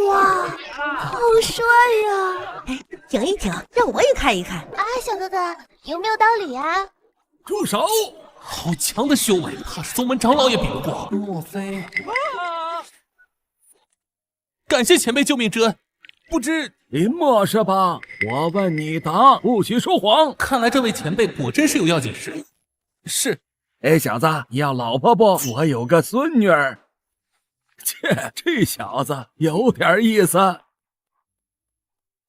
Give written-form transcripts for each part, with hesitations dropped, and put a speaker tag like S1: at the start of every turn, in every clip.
S1: 哇，好帅呀！
S2: 哎，停一停，让我也看一看。
S1: 啊，小哥哥，有没有道理啊？
S3: 住手！好强的修为，怕是宗门长老也比不过。莫非？感谢前辈救命之恩，不知
S4: 林墨是吧？我问你答，不许说谎。
S3: 看来这位前辈果真是有要紧事。是。
S4: 哎，小子，你要老婆不？我有个孙女儿。切，这小子有点意思。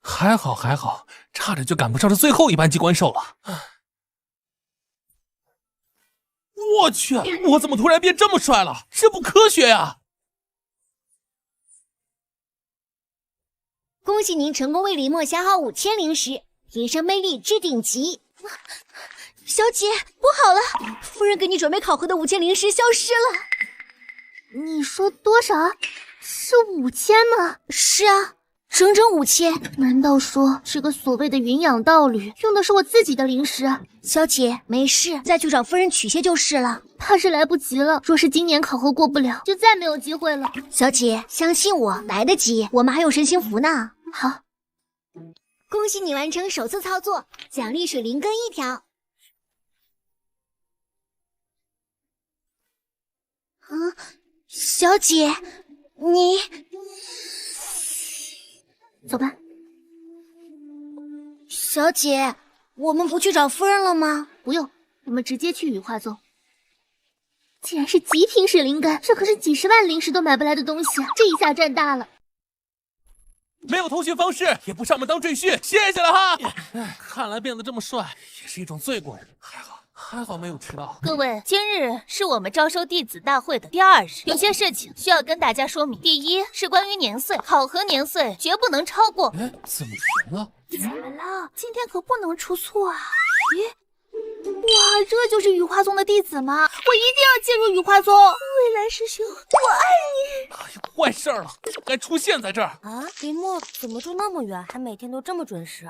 S3: 还好还好，差点就赶不上这最后一班机关兽了。我去，我怎么突然变这么帅了？这不科学呀！
S1: 恭喜您成功为林墨消耗5000灵石，提升魅力至顶级。小姐，不好了，夫人给你准备考核的5000灵石消失了。你说多少？是5000吗？是啊，整整5000。难道说这个所谓的云养道侣用的是我自己的灵石？小姐，没事，再去找夫人取些就是了。怕是来不及了，若是今年考核过不了，就再没有机会了。小姐，相信我，来得及，我们还有神行符呢。好，恭喜你完成首次操作，奖励水灵根1条。小姐，你走吧。小姐，我们不去找夫人了吗？不用，我们直接去羽化宗。竟然是极品水灵根，这可是几10万灵石都买不来的东西啊！这一下赚大了。
S3: 没有通讯方式，也不上门当赘婿，谢谢了哈。看来变得这么帅也是一种罪过。还好没有迟到。
S5: 各位，今日是我们招收弟子大会的第2日，有些事情需要跟大家说明。第一是关于年岁，考核年岁绝不能超过。
S3: 哎，怎么停了？
S1: 怎么了？今天可不能出错啊！咦，哇，这就是羽化宗的弟子吗？我一定要进入羽化宗。未来师兄，我爱你。
S3: 哎呀，坏事了，还出现在这儿
S2: 啊！林墨怎么住那么远，还每天都这么准时？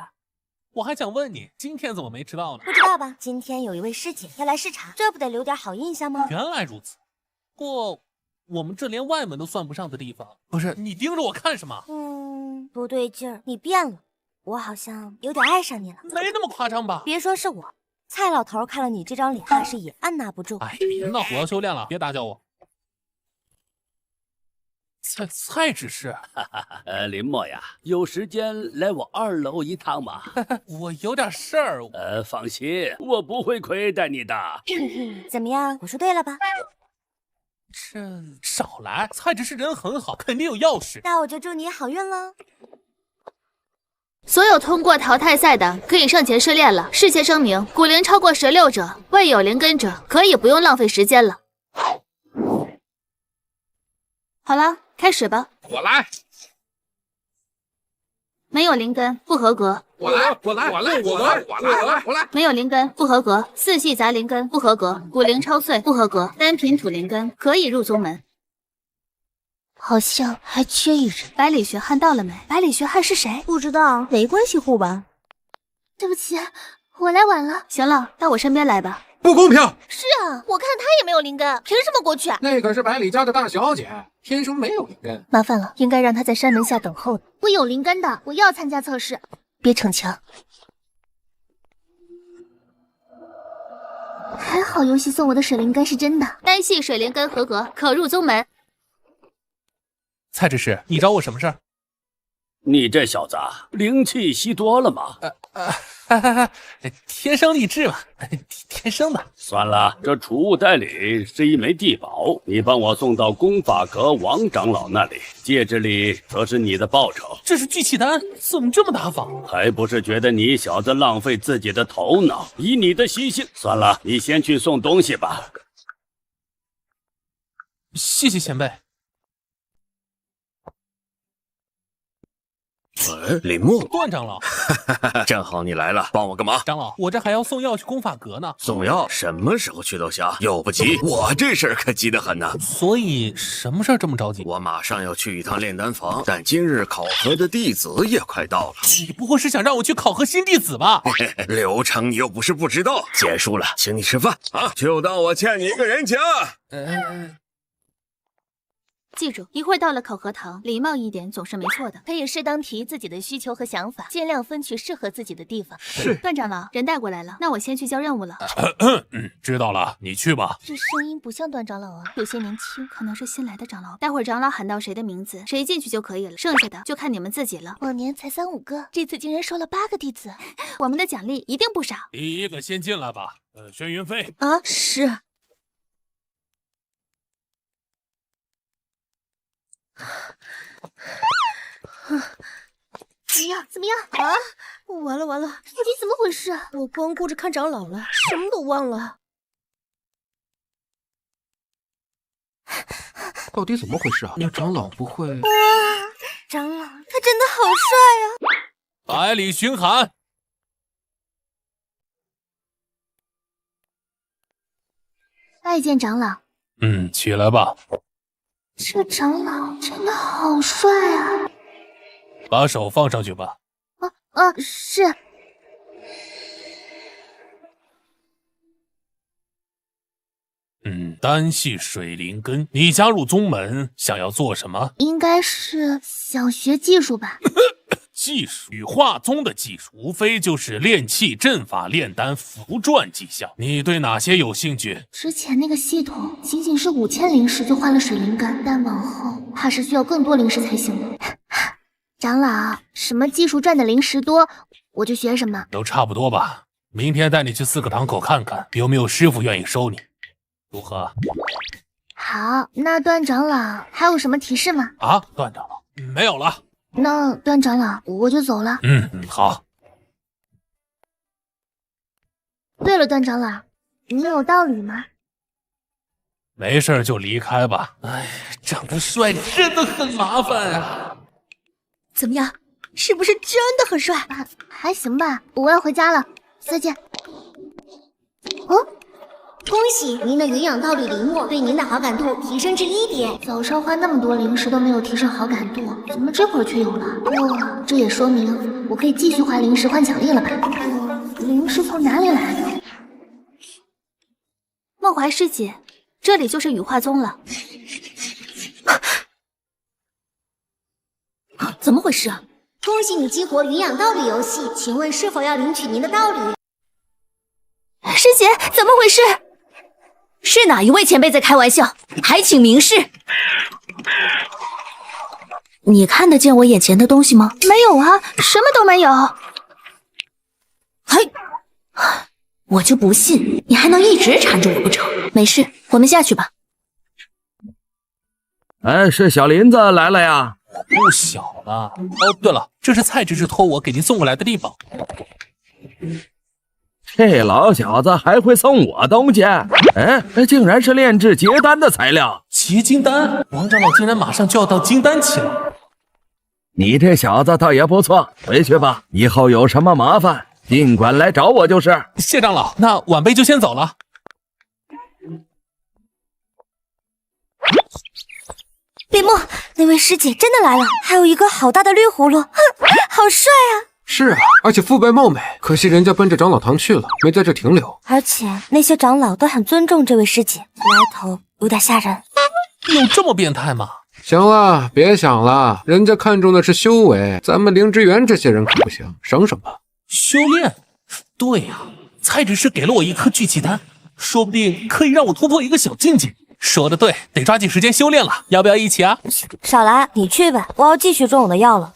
S3: 我还想问你，今天怎么没迟到呢？
S2: 不知道吧？今天有一位师姐要来视察，这不得留点好印象吗？
S3: 原来如此。过我们这连外门都算不上的地方，不是你盯着我看什么？
S2: 不对劲儿，你变了，我好像有点爱上你了。
S3: 没那么夸张吧？
S2: 别说是我，蔡老头看了你这张脸，怕是也按捺不住。
S3: 哎，别闹，我要修炼了，别打搅我。蔡执事，
S6: 林墨呀，有时间来我2楼一趟吗？
S3: 我有点事儿。
S6: 放心，我不会亏待你的。
S2: 怎么样，我说对了吧？
S3: 这少来，蔡执事人很好，肯定有钥匙。
S2: 那我就祝你好运喽。
S5: 所有通过淘汰赛的可以上前试炼了。事先声明，骨龄超过16者，未有灵根者可以不用浪费时间了。好了，开始吧。
S7: 我来。
S5: 没有灵根，不合格。
S7: 我来。
S5: 没有灵根，不合格。4系杂灵根，不合格。骨龄超碎，不合格。单品土灵根，可以入宗门。
S1: 好像还缺一人。
S5: 百里学汉到了没？百里学汉是谁？
S2: 不知道，没关系户吧？
S1: 对不起，我来晚了。
S5: 行了，到我身边来吧。
S7: 不公平！
S1: 是啊，我看他也没有灵根，凭什么过去？
S7: 那可是百里家的大小姐，天生没有灵根。
S1: 麻烦了，应该让他在山门下等候。我有灵根的，我要参加测试。别逞强。还好游戏送我的水灵根是真的。
S5: 单系水灵根合格，可入宗门。
S3: 蔡执事，你找我什么事儿？
S6: 你这小子灵气吸多了吗？
S3: 天生丽质嘛，天生的。
S6: 算了，这储物袋里是一枚地宝，你帮我送到功法阁王长老那里，戒指里则是你的报酬。
S3: 这是聚气丹，怎么这么大方？
S6: 还不是觉得你小子浪费自己的头脑，以你的习性。算了，你先去送东西吧。
S3: 谢谢前辈。
S8: 林墨，
S3: 段长老，
S8: 正好你来了，帮我干嘛？
S3: 长老，我这还要送药去功法阁呢。
S8: 送药什么时候去都行，又不急。我这事儿可急得很呢。
S3: 所以什么事儿这么着急？
S8: 我马上要去一趟炼丹房，但今日考核的弟子也快到了。
S3: 你不会是想让我去考核新弟子吧？
S8: 流程你又不是不知道。结束了，请你吃饭啊！就当我欠你一个人情。
S5: 记住，一会儿到了考核堂，礼貌一点总是没错的。
S1: 可以适当提自己的需求和想法，尽量分去适合自己的地方。
S3: 是。
S5: 段长老，人带过来了，那我先去交任务了。
S3: 知道了，你去吧。
S1: 这声音不像段长老啊，有些年轻。
S5: 可能是新来的长老。待会儿长老喊到谁的名字，谁进去就可以了，剩下的就看你们自己了。
S1: 往年才3、5个，这次竟然收了8个弟子，
S5: 我们的奖励一定不少。
S3: 第一个先进来吧。轩辕飞。
S1: 啊，是。怎么样啊？完了，到底怎么回事？我光顾着看长老了，什么都忘了。
S7: 到底怎么回事啊？那长老不会……
S2: 哇，长老他真的好帅啊！
S3: 百里巡寒。
S1: 拜见长老。
S3: 起来吧。
S1: 这长老真的好帅啊！
S3: 把手放上去吧。
S1: 是。
S3: 单系水灵根，你加入宗门想要做什么？
S1: 应该是想学技术吧。
S3: 技术，羽化宗的技术，无非就是炼气、阵法、炼丹、符篆技巧。你对哪些有兴趣？
S1: 之前那个系统仅仅是5000灵石就换了水灵根，但往后怕是需要更多灵石才行了。长老，什么技术赚的灵石多，我就学什么。
S3: 都差不多吧。明天带你去4个堂口看看，有没有师傅愿意收你，如何？
S1: 好，那段长老还有什么提示吗？
S3: 段长老没有了。
S1: 那段长老我就走了。
S3: 好。
S1: 对了，段长老，你有道理吗？
S3: 没事就离开吧。长得帅真的很麻烦啊。
S1: 怎么样，是不是真的很帅？还行吧，我要回家了，再见。恭喜您的云养道侣林墨对您的好感度提升至1点。早上花那么多灵石都没有提升好感度，怎么这会儿却有了？这也说明我可以继续花灵石换奖励了吧？灵石从哪里来的？
S5: 梦怀师姐，这里就是羽化宗了。
S1: 怎么回事啊？恭喜你激活云养道侣游戏，请问是否要领取您的道侣？师姐，怎么回事？是哪一位前辈在开玩笑？还请明示。你看得见我眼前的东西吗？
S5: 没有啊，什么都没有。
S1: 嘿，我就不信你还能一直缠着我不成。没事，我们下去吧。
S4: 是小林子来了呀。
S3: 不小了。对了，这是蔡执事托我给您送过来的地宝。
S4: 这老小子还会送我东西？竟然是炼制结丹的材料。
S3: 结金丹？王长老竟然马上就要到金丹期了。
S4: 你这小子倒也不错，回去吧，以后有什么麻烦尽管来找我就是。
S3: 谢长老，那晚辈就先走了。
S2: 李牧，那位师姐真的来了，还有一个好大的绿葫芦，好帅啊！
S7: 是啊，而且肤白貌美，可惜人家奔着长老堂去了，没在这停留。
S2: 而且那些长老都很尊重这位师姐，来头有点吓人。
S3: 有这么变态吗？
S7: 行了，别想了，人家看重的是修为，咱们灵芝园这些人可不行，省省吧。
S3: 修炼？对呀，蔡执事给了我一颗聚气丹，说不定可以让我突破一个小境界。说的对，得抓紧时间修炼了，要不要一起啊？
S2: 少来，你去吧，我要继续种我的药了。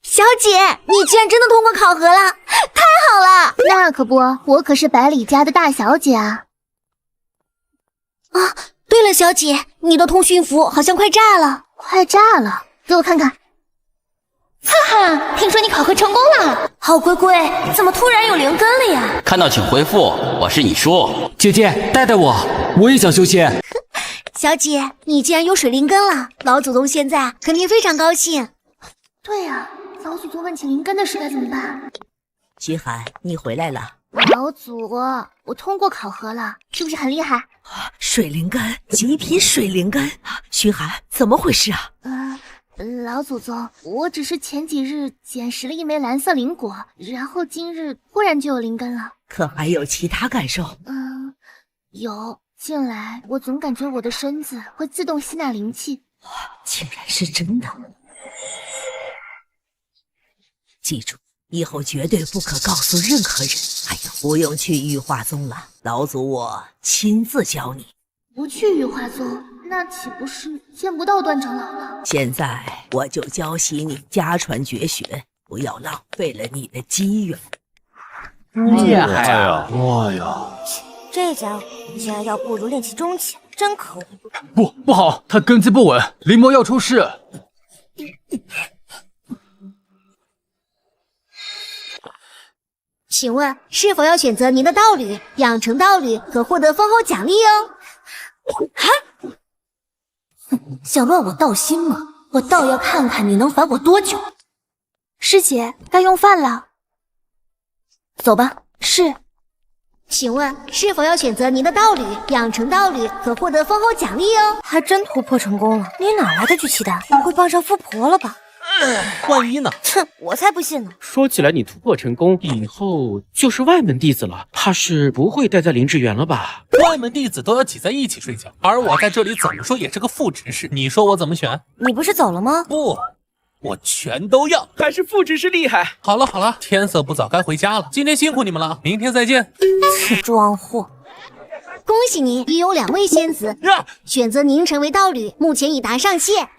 S1: 小姐，你居然真的通过考核了，太好了！那可不，我可是百里家的大小姐啊！对了，小姐，你的通讯符好像快炸了，快炸了，给我看看。哈哈，听说你考核成功了，好龟龟，怎么突然有灵根了呀？
S9: 看到请回复，我是你叔。
S10: 姐姐，带带我，我也想修仙。
S1: 小姐，你既然有水灵根了，老祖宗现在肯定非常高兴。对呀，老祖宗问起灵根的事该怎么办？
S11: 徐寒，你回来了。
S1: 老祖，我通过考核了，是不是很厉害？
S11: 水灵根，极品水灵根。徐寒，怎么回事啊？
S5: 老祖宗，我只是前几日捡拾了一枚蓝色灵果，然后今日突然就有灵根了。
S11: 可还有其他感受？
S5: 有。近来我总感觉我的身子会自动吸纳灵气。
S11: 竟然是真的！记住，以后绝对不可告诉任何人。还有，不用去玉化宗了，老祖我亲自教你。
S5: 不去玉化宗，那岂不是见不到段长老了？
S11: 现在我就教习你家传绝学，不要浪费了你的机缘。
S10: 厉害啊！
S3: 哎呀，
S2: 这家伙竟然要不如练气中期，真可恶！
S10: 不好，他根基不稳，灵魔要出事。
S1: 请问是否要选择您的道侣？养成道侣可获得丰厚奖励哦。
S2: 想乱我道心吗？我倒要看看你能烦我多久。
S5: 师姐，该用饭了。
S2: 走吧。
S5: 是。
S1: 请问是否要选择您的道侣？养成道侣可获得丰厚奖励哦。
S2: 还真突破成功了，你哪来的巨气蛋？不会傍上富婆了吧？
S3: 万一呢？
S2: 哼，我才不信呢。
S12: 说起来，你突破成功以后就是外门弟子了，怕是不会待在灵智园了吧？
S3: 外门弟子都要挤在一起睡觉，而我在这里怎么说也是个副执事，你说我怎么选？
S2: 你不是走了吗？
S3: 不，我全都要。
S12: 还是副执事厉害。
S3: 好了，天色不早，该回家了。今天辛苦你们了，明天再见。
S2: 死装货！
S1: 恭喜你，已有2位仙子选择您成为道侣，目前已达上限。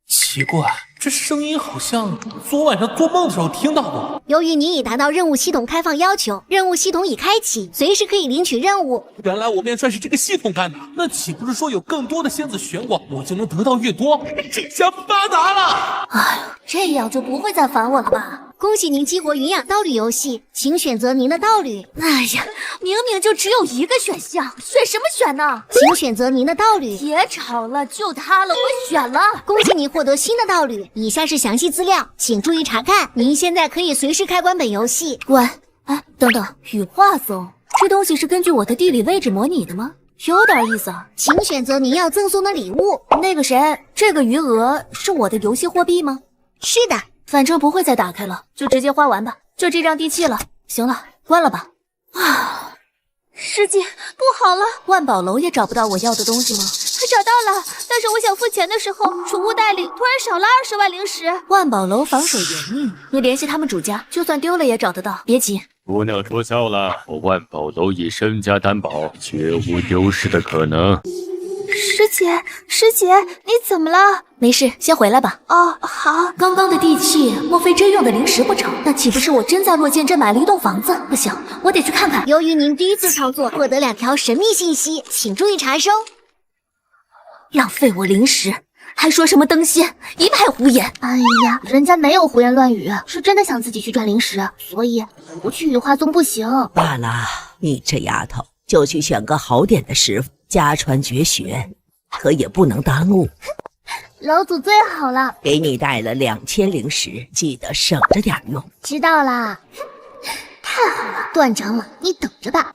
S3: 奇怪，这声音好像昨晚上做梦的时候听到过。
S1: 由于你已达到任务系统开放要求，任务系统已开启，随时可以领取任务。
S3: 原来我便算是这个系统干的，那岂不是说有更多的仙子选我，我就能得到越多？这下发达了！
S2: 哎呦，这样就不会再烦我了吧？
S1: 恭喜您激活云养道侣游戏，请选择您的道侣。
S2: 哎呀，明明就只有一个选项，选什么选呢？
S1: 请选择您的道侣。
S2: 别吵了，就他了，我选了。
S1: 恭喜你获得新的道侣，以下是详细资料，请注意查看。您现在可以随时开关本游戏。
S2: 喂，等等，羽化宗这东西是根据我的地理位置模拟的吗？有点意思啊。
S1: 请选择您要赠送的礼物。
S2: 那个谁，这个余额是我的游戏货币吗？
S1: 是的。
S2: 反正不会再打开了，就直接花完吧。就这张地契了。行了，关了吧。
S5: 师姐，不好了！
S2: 万宝楼也找不到我要的东西吗？
S5: 找到了，但是我想付钱的时候，储物袋里突然少了20万灵石。
S2: 万宝楼防守严密，你联系他们主家，就算丢了也找得到。别急，
S6: 不能说笑了，我万宝楼以身家担保，绝无丢失的可能。
S5: 师姐，你怎么了？
S2: 没事，先回来吧。
S5: 哦，好。
S2: 刚刚的地契，莫非真用的灵石不成？那岂不是我真在洛剑镇买了一栋房子？不行，我得去看看。
S1: 由于您第一次操作获得2条神秘信息，请注意查收。
S2: 浪费我灵石，还说什么登仙，一派胡言。
S5: 哎呀，人家没有胡言乱语，是真的想自己去赚灵石，所以不去羽化宗不行。
S11: 罢了，你这丫头就去选个好点的师傅，家传绝学，可也不能耽误。
S5: 老祖最好了，
S11: 给你带了2000灵石，记得省着点用。
S5: 知道啦。太好了，段长老，你等着吧。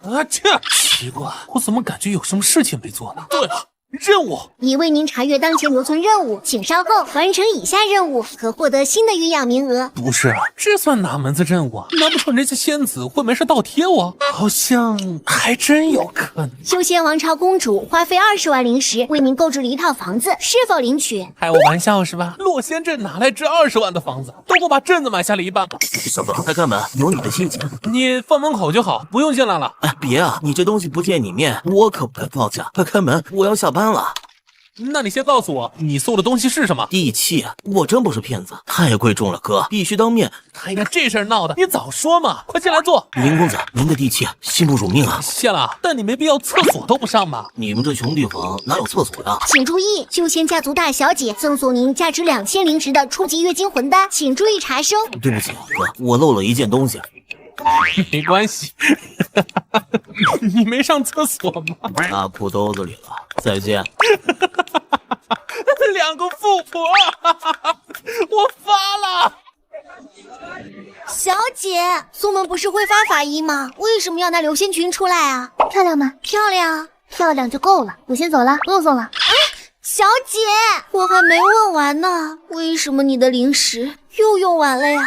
S3: 奇怪，我怎么感觉有什么事情没做呢？对了，任务
S1: 已为您查阅当前留存任务，请稍后完成以下任务，可获得新的鸳鸯名额。
S3: 不是，这算哪门子任务啊？难不成人家仙子会没事倒贴我？好像还真有可能。
S1: 修仙王朝公主花费20万灵石为您购置了一套房子，是否领取？
S3: 开我玩笑是吧？洛仙镇哪来值20万的房子？都给我把镇子买下了一半吧。
S13: 小哥，快开门，有你的信息。
S3: 你放门口就好，不用进来了。
S13: 哎，别啊，你这东西不见你面，我可不敢放下。快开门，我要下班了。
S3: 那你先告诉我，你送的东西是什么？
S13: 地契，我真不是骗子，太贵重了，哥，必须当面。
S3: 哎呀，这事儿闹的，你早说嘛！快进来坐。
S13: 林公子，您的地契，信不辱命啊！
S3: 谢了，但你没必要厕所都不上吧？
S13: 你们这穷地方哪有厕所呀？
S1: 请注意，修仙家族大小姐赠送您价值2000灵石的初级月经魂丹，请注意查收。
S13: 对不起，哥，我漏了一件东西。
S3: 没关系，你没上厕所吗？
S13: 拿裤兜子里了，再见。
S3: 2个富婆，我发了。
S1: 小姐，苏门不是会发法衣吗？为什么要拿流仙裙出来啊？
S5: 漂亮吗？
S1: 漂亮，
S5: 漂亮就够了。我先走了，不用送了。
S1: 小姐，我还没问完呢，为什么你的零食又用完了呀？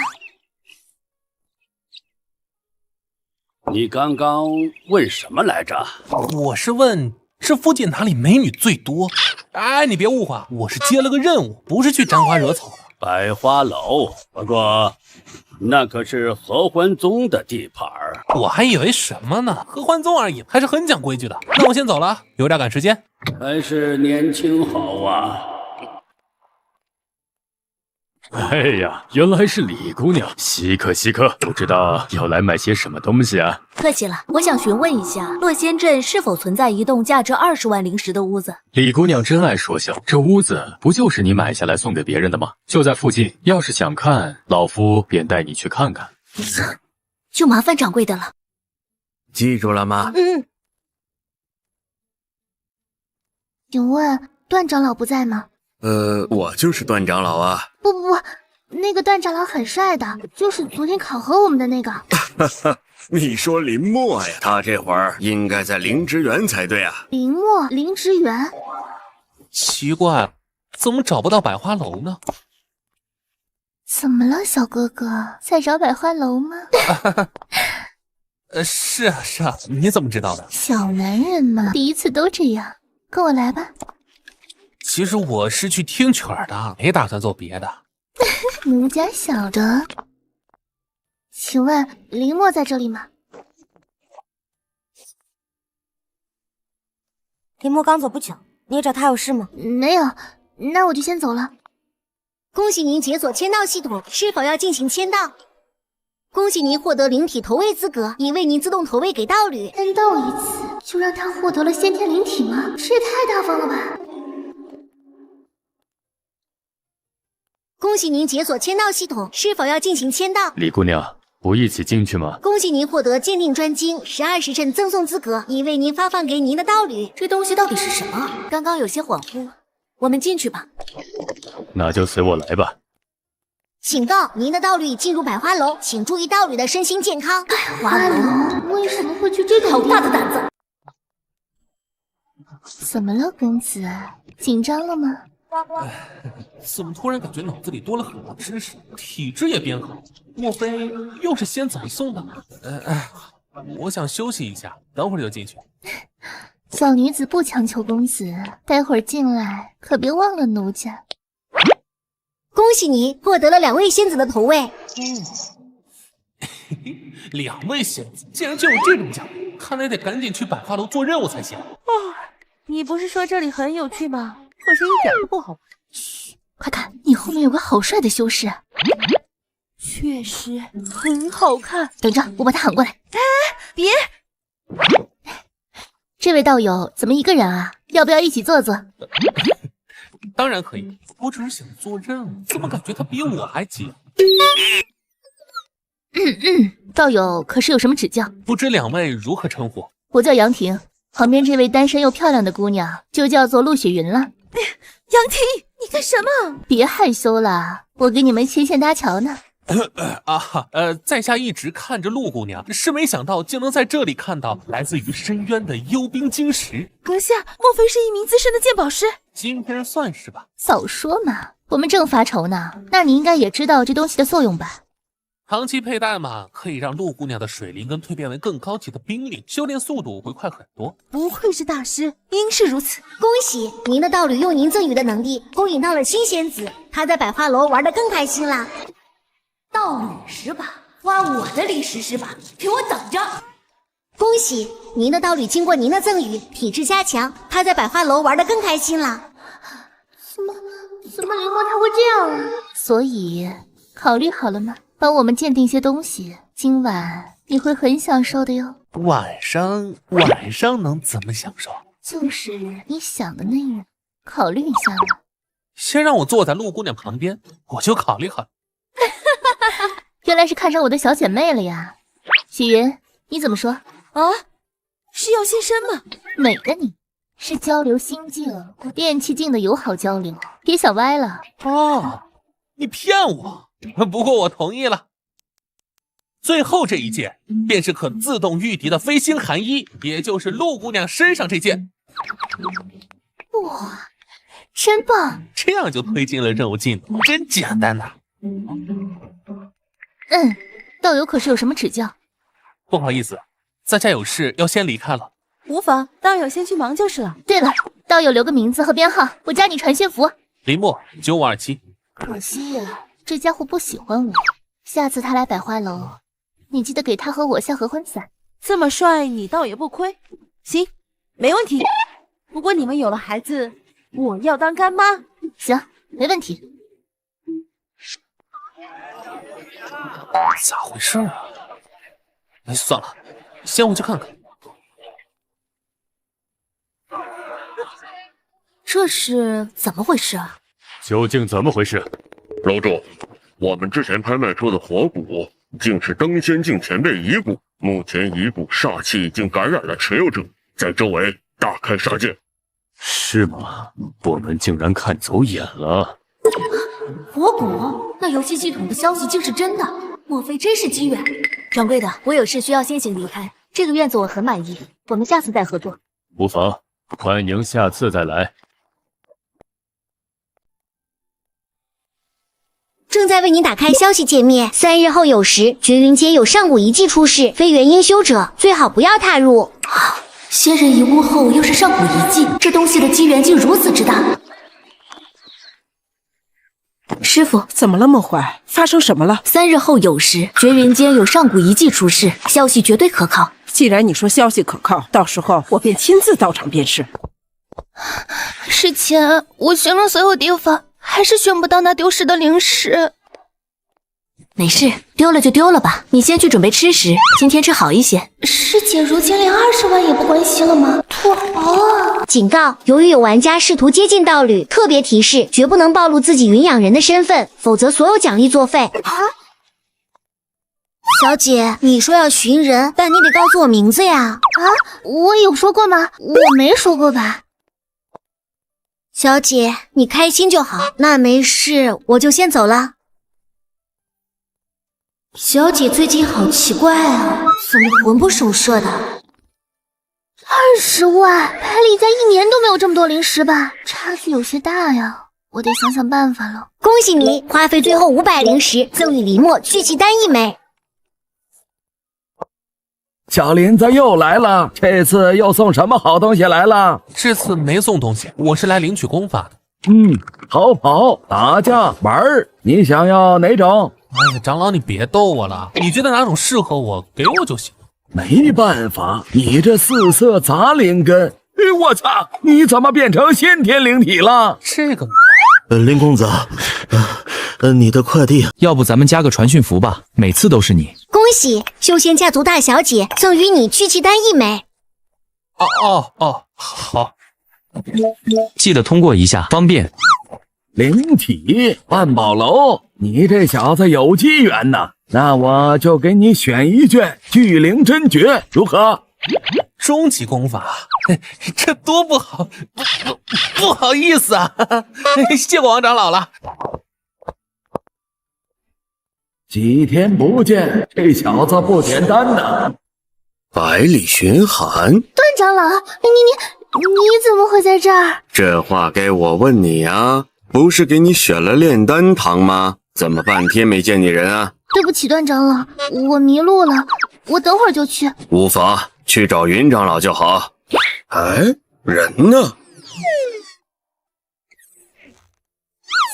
S6: 你刚刚问什么来着？
S3: 我是问这附近哪里美女最多。哎，你别误会，我是接了个任务，不是去沾花惹草的。
S6: 百花楼，不过那可是合欢宗的地盘儿。
S3: 我还以为什么呢？合欢宗而已，还是很讲规矩的。那我先走了，有点赶时间。
S6: 还是年轻好啊。
S14: 哎呀，原来是李姑娘，稀客稀客，不知道要来买些什么东西啊？
S2: 客气了，我想询问一下，洛仙镇是否存在一栋价值20万灵石的屋子？
S14: 李姑娘真爱说笑，这屋子不就是你买下来送给别人的吗？就在附近，要是想看，老夫便带你去看看。
S2: 就麻烦掌柜的了。
S13: 记住了吗？
S1: 请问段长老不在吗？
S8: 我就是段长老啊。
S1: 不，那个段长老很帅的，就是昨天考核我们的那个。
S8: 你说林墨呀？他这会儿应该在灵芝园才对啊。
S1: 林墨灵芝园？
S3: 奇怪，怎么找不到百花楼呢？
S1: 怎么了，小哥哥，在找百花楼吗？
S3: 是啊，你怎么知道的？
S1: 小男人嘛，第一次都这样。跟我来吧。
S3: 其实我是去听曲儿的，没打算做别的。
S1: 奴家晓得。请问林墨在这里吗？
S2: 林墨刚走不久，你也找他有事吗？
S1: 没有，那我就先走了。恭喜您解锁签到系统，是否要进行签到？恭喜您获得灵体投喂资格，已为您自动投喂给道侣。签到一次就让他获得了先天灵体吗？这也太大方了吧！恭喜您解锁签到系统，是否要进行签到？
S14: 李姑娘，不一起进去吗？
S1: 恭喜您获得鉴定专精12时辰赠送资格，已为您发放给您的道侣。
S2: 这东西到底是什么？刚刚有些恍惚，我们进去吧。
S14: 那就随我来吧。
S1: 警告，您的道侣已进入百花楼，请注意道侣的身心健康。百花楼为什么会去这种地方？
S2: 好大的胆子！
S1: 怎么了，公子？紧张了吗？
S3: 怎么突然感觉脑子里多了很多知识，体质也变好？莫非又是仙子送的？我想休息一下，等会儿就进去。
S1: 小女子不强求公子，待会儿进来可别忘了奴家。恭喜你获得了2位仙子的投喂。
S3: 2位仙子竟然就有这种奖励，看来得赶紧去百花楼做任务才行。
S2: 你不是说这里很有趣吗？可是一点都不好玩。
S1: 嘘，快看，你后面有个好帅的修士。
S2: 确实很好看。
S1: 等着，我把他喊过来。
S2: 别！
S1: 这位道友怎么一个人啊？要不要一起坐坐？
S3: 当然可以，我只是想做任务，怎么感觉他比我还急？
S1: 道友可是有什么指教？
S3: 不知2位如何称呼？
S1: 我叫杨婷，旁边这位单身又漂亮的姑娘就叫做陆雪云了。
S2: 杨婷，你干什么？
S1: 别害羞了，我给你们牵线搭桥呢。
S3: 在下一直看着陆姑娘，是没想到竟能在这里看到来自于深渊的幽冰晶石。
S2: 阁下莫非是一名资深的鉴宝师？
S3: 今天算是吧。
S1: 早说嘛，我们正发愁呢。那你应该也知道这东西的作用吧？
S3: 长期佩戴嘛，可以让陆姑娘的水灵根蜕变为更高级的冰灵，修炼速度会快很多。
S2: 不愧是大师，应是如此。
S1: 恭喜您的道侣用您赠予的能力勾引到了新仙子，她在百花楼玩得更开心啦。
S2: 道侣是吧？挖我的灵石是吧？给我等着！
S1: 恭喜您的道侣经过您的赠予，体质加强，他在百花楼玩得更开心了。怎么林墨他会这样啊？所以考虑好了吗？帮我们鉴定些东西，今晚你会很享受的哟。
S3: 晚上能怎么享受？
S1: 就是你想的那样，考虑一下嘛。
S3: 先让我坐在陆姑娘旁边，我就考虑考虑。
S1: 原来是看上我的小姐妹了呀，雪云，你怎么说？
S2: 啊，是要现身吗？
S1: 美的你，是交流心境、练气境的友好交流，别想歪了。
S3: 哦，你骗我，不过我同意了。最后这一件便是可自动御敌的飞星寒衣，也就是陆姑娘身上这件。
S1: 哇，
S5: 真棒！
S3: 这样就推进了任务进度，真简单呐。
S5: 道友可是有什么指教？
S3: 不好意思，在家有事要先离开了。
S15: 无妨，道友先去忙就是了。
S5: 对了，道友留个名字和编号，我加你传讯符。
S3: 林墨9527。
S5: 可惜呀，这家伙不喜欢我。下次他来百花楼，你记得给他和我下合欢散。
S15: 这么帅，你倒也不亏。行，没问题。不过你们有了孩子，我要当干妈。
S5: 行，没问题。
S3: 咋回事啊？哎，算了，先回去看看。
S5: 这是怎么回事啊？
S14: 究竟怎么回事？
S16: 楼主，我们之前拍卖出的火蛊，竟是登仙境前辈遗骨。目前遗骨煞气已经感染了持有者，在周围大开杀戒。
S14: 是吗？我们竟然看走眼了。
S1: 火蛊？那游戏系统的消息竟是真的？莫非真是机缘？掌柜的，我有事需要先行离开。这个院子我很满意，我们下次再合作。
S14: 无妨，欢迎下次再来。
S1: 正在为您打开消息界面，3日后酉时，绝云街有上古遗迹出世，非元婴修者最好不要踏入。仙人遗物后又是上古遗迹，这东西的机缘竟如此之大。
S15: 师傅，怎么了梦怀？发生什么了
S1: ？3日后酉时，绝云间有上古遗迹出世，消息绝对可靠。
S15: 既然你说消息可靠，到时候我便亲自到场便是。
S5: 之前我寻了所有地方，还是寻不到那丢失的灵石。
S1: 没事，丢了就丢了吧。你先去准备吃食，今天吃好一些。
S5: 师姐如今连20万也不关心了吗？土豪啊！
S1: 警告：由于有玩家试图接近道侣，特别提示：绝不能暴露自己云养人的身份，否则所有奖励作废。啊！小姐，你说要寻人，但你得告诉我名字呀。
S5: 啊，我有说过吗？我没说过吧。
S1: 小姐，你开心就好。那没事，我就先走了。小姐最近好奇怪啊，怎么魂不守舍的
S5: ？20万，百里在1年都没有这么多灵石吧？差距有些大呀，我得想想办法了。
S1: 恭喜你，花费最后500灵石，赠与林墨聚气丹1枚。
S4: 小林子又来了，这次又送什么好东西来了？
S3: 这次没送东西，我是来领取功法的。
S4: 逃跑、打架、玩儿，你想要哪种？
S3: 哎呀，长老，你别逗我了，你觉得哪种适合我，给我就行。
S4: 没办法，你这4色杂灵根，我操，你怎么变成先天灵体了？
S3: 这个，
S13: 林公子，你的快递，
S10: 要不咱们加个传讯符吧？每次都是你。
S1: 恭喜，修仙家族大小姐赠予你聚气丹1枚。
S3: 好。
S10: 记得通过一下，方便。
S4: 灵体万宝楼，你这小子有机缘呐！那我就给你选一卷聚灵真诀，如何？
S3: 终极功法，这多不好，不好意思啊！谢过王长老了。
S4: 几天不见，这小子不简单呐！
S8: 百里寻寒，
S5: 段长老，你怎么会在这儿？
S8: 这话该我问你啊，不是给你选了炼丹堂吗？怎么半天没见你人啊？
S5: 对不起，段长老，我迷路了，我等会儿就去。
S8: 无妨，去找云长老就好。哎，人呢？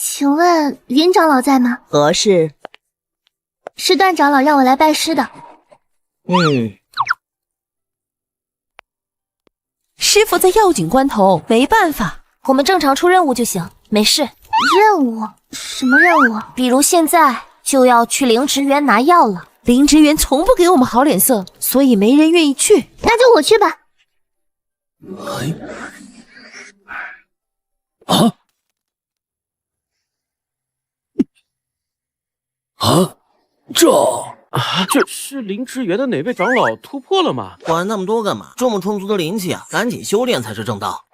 S5: 请问云长老在吗？
S11: 何事？
S5: 是段长老让我来拜师的。
S15: 师傅在要紧关头，没办法，
S1: 我们正常出任务就行，没事。
S5: 任务？什么任务？
S1: 比如现在就要去灵芝园拿药了。
S15: 灵芝园从不给我们好脸色，所以没人愿意去。
S5: 那就我去吧。
S12: 这是灵芝园的哪位长老突破了吗？
S13: 管那么多干嘛？这么充足的灵气啊，赶紧修炼才是正道。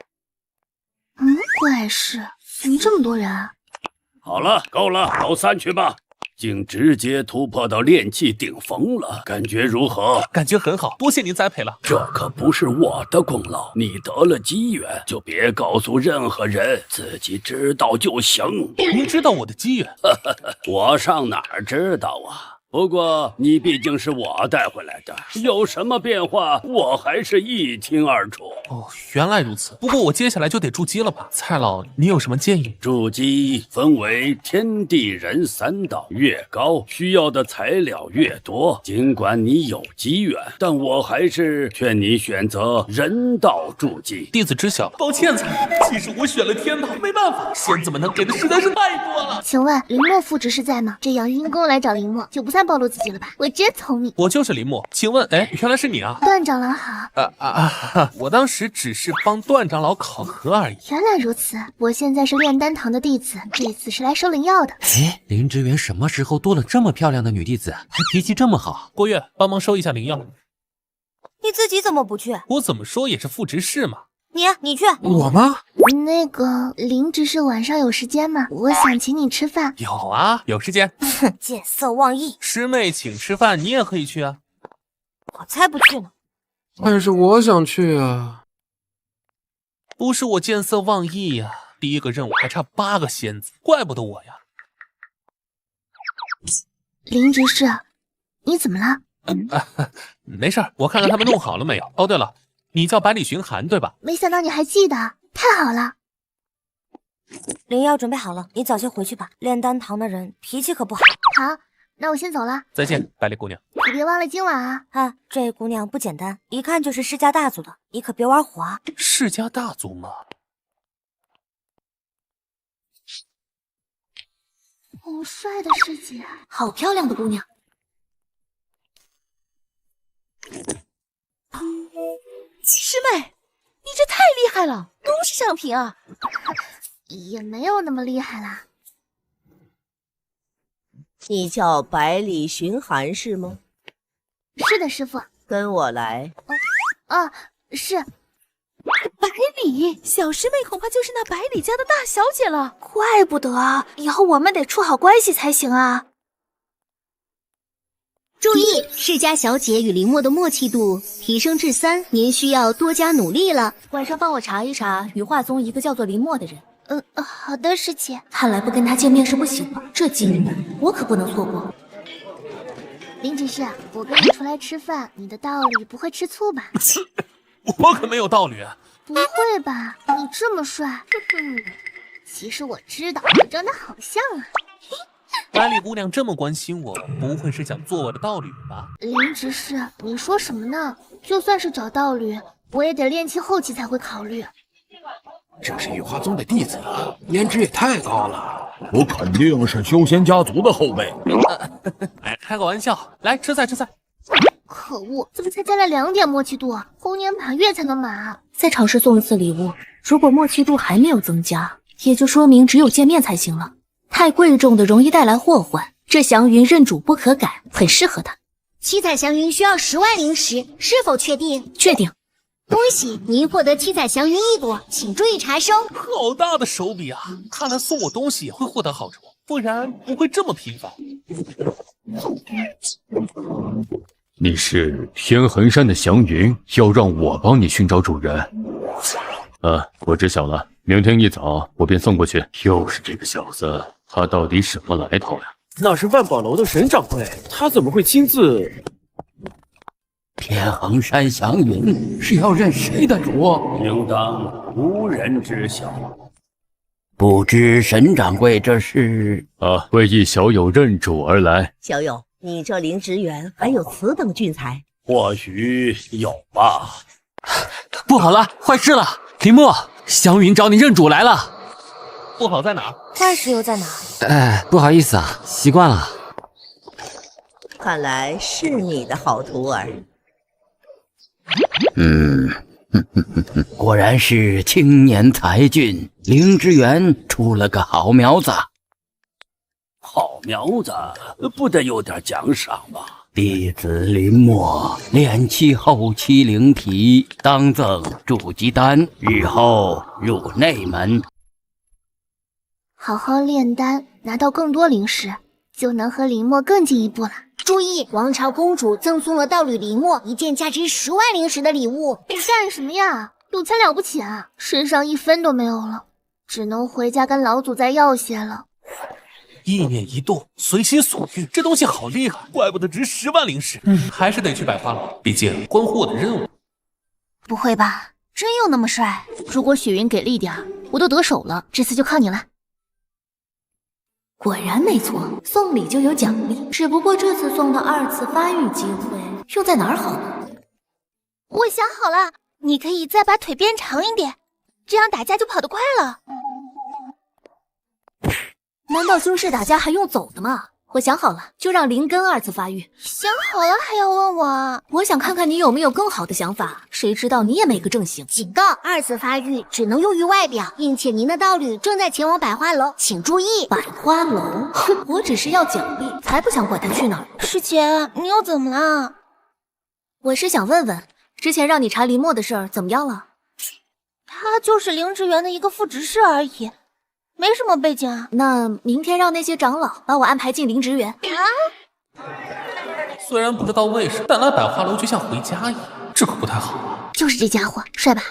S5: 怪事，怎么这么多人啊？
S6: 好了，够了，都散去吧。竟直接突破到炼气顶峰了，感觉如何？
S3: 感觉很好，多谢您栽培了。
S6: 这可不是我的功劳，你得了机缘就别告诉任何人，自己知道就行。
S3: 您知道我的机缘？
S6: 我上哪儿知道啊？不过你毕竟是我带回来的，有什么变化，我还是一清二楚。
S3: 哦，原来如此。不过我接下来就得筑基了吧？蔡老，你有什么建议？
S6: 筑基分为天地人三道，越高需要的材料越多。尽管你有机缘，但我还是劝你选择人道筑基。
S3: 弟子知晓。抱歉，蔡老，其实我选了天道，没办法，仙子们能给的实在是太多了。
S1: 请问林墨副执事在吗？这样因公来找林墨，就不算暴露自己了吧？我真聪明。
S3: 我就是林墨，请问，哎，原来是你啊！
S1: 段长老好。
S3: 我当时只是帮段长老考核而已。
S1: 原来如此，我现在是炼丹堂的弟子，这次是来收灵药的。
S12: 哎，林之源什么时候多了这么漂亮的女弟子，还脾气这么好？
S3: 郭月，帮忙收一下灵药。
S2: 你自己怎么不去？
S3: 我怎么说也是副执事嘛。
S2: 你去。
S7: 我吗？
S1: 那个林执事晚上有时间吗？我想请你吃饭。
S3: 有啊，有时间。
S2: 哼，见色忘义。
S3: 师妹请吃饭，你也可以去啊。
S2: 我才不去呢。
S7: 但是我想去啊。
S3: 不是我见色忘义呀，第一个任务还差8个仙子，怪不得我呀。
S1: 林执事，你怎么了？
S3: 没事儿，我看看他们弄好了没有。哦，对了，你叫百里寻寒对吧？
S1: 没想到你还记得，太好了。
S2: 灵药准备好了，你早些回去吧。炼丹堂的人脾气可不好。
S1: 好，那我先走了。
S3: 再见，百里姑娘。
S1: 你别忘了今晚啊。
S2: 啊，这姑娘不简单，一看就是世家大族的，你可别玩火啊。
S3: 世家大族吗？
S1: 好帅的师姐，
S5: 好漂亮的姑娘。
S15: 师妹，你这太厉害了，都是上品啊！
S1: 也没有那么厉害啦。
S11: 你叫百里寻寒是吗？
S1: 是的，师傅。
S11: 跟我来。
S1: 是。
S15: 百里，小师妹恐怕就是那百里家的大小姐了。
S1: 怪不得啊，以后我们得处好关系才行啊。注意，世家小姐与林墨的默契度提升至3，您需要多加努力了。
S5: 晚上帮我查一查羽化宗一个叫做林墨的人。
S1: 好的，师姐。
S5: 看来不跟他见面是不行了，这机会我可不能错过。
S1: 林执事，我跟你出来吃饭，你的道理不会吃醋吧？
S3: 我可没有道理啊。
S1: 不会吧？你这么帅，其实我知道，我长得好像啊。
S3: 百里姑娘这么关心我，不会是想做我的道侣吧？
S1: 林执事，你说什么呢？就算是找道侣，我也得炼气后期才会考虑。
S7: 这是羽化宗的弟子啊，颜值也太高了。
S4: 我肯定是修仙家族的后辈。
S3: 哎，开个玩笑，来吃菜吃菜。
S1: 可恶，怎么才加了2点默契度？猴年马月才能满啊！
S5: 再尝试送一次礼物，如果默契度还没有增加，也就说明只有见面才行了。太贵重的容易带来祸患，这祥云认主不可改，很适合他。
S1: 七彩祥云需要10万灵石，是否确定？
S5: 确定。
S1: 恭喜您获得七彩祥云1朵，请注意查收。
S3: 好大的手笔啊！看来送我东西也会获得好处，不然不会这么频繁。
S14: 你是天痕山的祥云，要让我帮你寻找主人。我知晓了，明天一早我便送过去。又是这个小子，他到底什么来头呀？
S12: 那是万宝楼的沈掌柜，他怎么会亲自？
S9: 天衡山祥云是要认谁的主？
S6: 应当无人知晓。
S9: 不知沈掌柜这是？
S14: 为一小友认主而来。
S11: 小友，你这灵职员还有此等俊才？
S6: 或许有吧。
S12: 不好了，坏事了！林墨，祥云找你认主来了。
S3: 不好在哪？
S2: 坏事又在哪？
S12: 不好意思啊，习惯了。
S11: 看来是你的好徒儿。
S9: 果然是青年才俊，灵之园出了个好苗子。
S6: 好苗子，不得有点奖赏吧？
S9: 弟子林墨炼气后期灵体，当赠筑基丹，日后入内门。
S1: 好好炼丹，拿到更多灵石，就能和林墨更进一步了。注意，王朝公主赠送了道侣林墨一件价值10万灵石的礼物。干什么呀？有钱了不起啊？身上1分都没有了，只能回家跟老祖再要些了。
S3: 意念一动，随心所欲，这东西好厉害，怪不得值10万灵石。还是得去百花楼，毕竟关乎我的任务。
S1: 不会吧？真有那么帅？如果雪云给力点，我都得手了。这次就靠你了。
S5: 果然没错，送礼就有奖励，只不过这次送的2次发育机会用在哪儿好呢？
S1: 我想好了，你可以再把腿变长一点，这样打架就跑得快了。
S5: 难道兄弟打架还用走的吗？我想好了，就让灵根2次发育。
S1: 想好了还要问我？
S5: 我想看看你有没有更好的想法，谁知道你也没个正形。
S1: 警告：2次发育只能用于外表，并且您的道侣正在前往百花楼，请注意。
S5: 百花楼？哼，我只是要奖励，才不想管他去哪儿。
S1: 师姐，你又怎么了？
S5: 我是想问问，之前让你查林墨的事儿怎么样了？
S1: 他就是灵芝园的一个副执事而已。没什么背景啊。
S5: 那明天让那些长老把我安排进灵职园
S1: 啊。
S3: 虽然不知道为什么，但来百花楼就像回家一样，这可不太好啊。
S1: 就是这家伙，帅吧？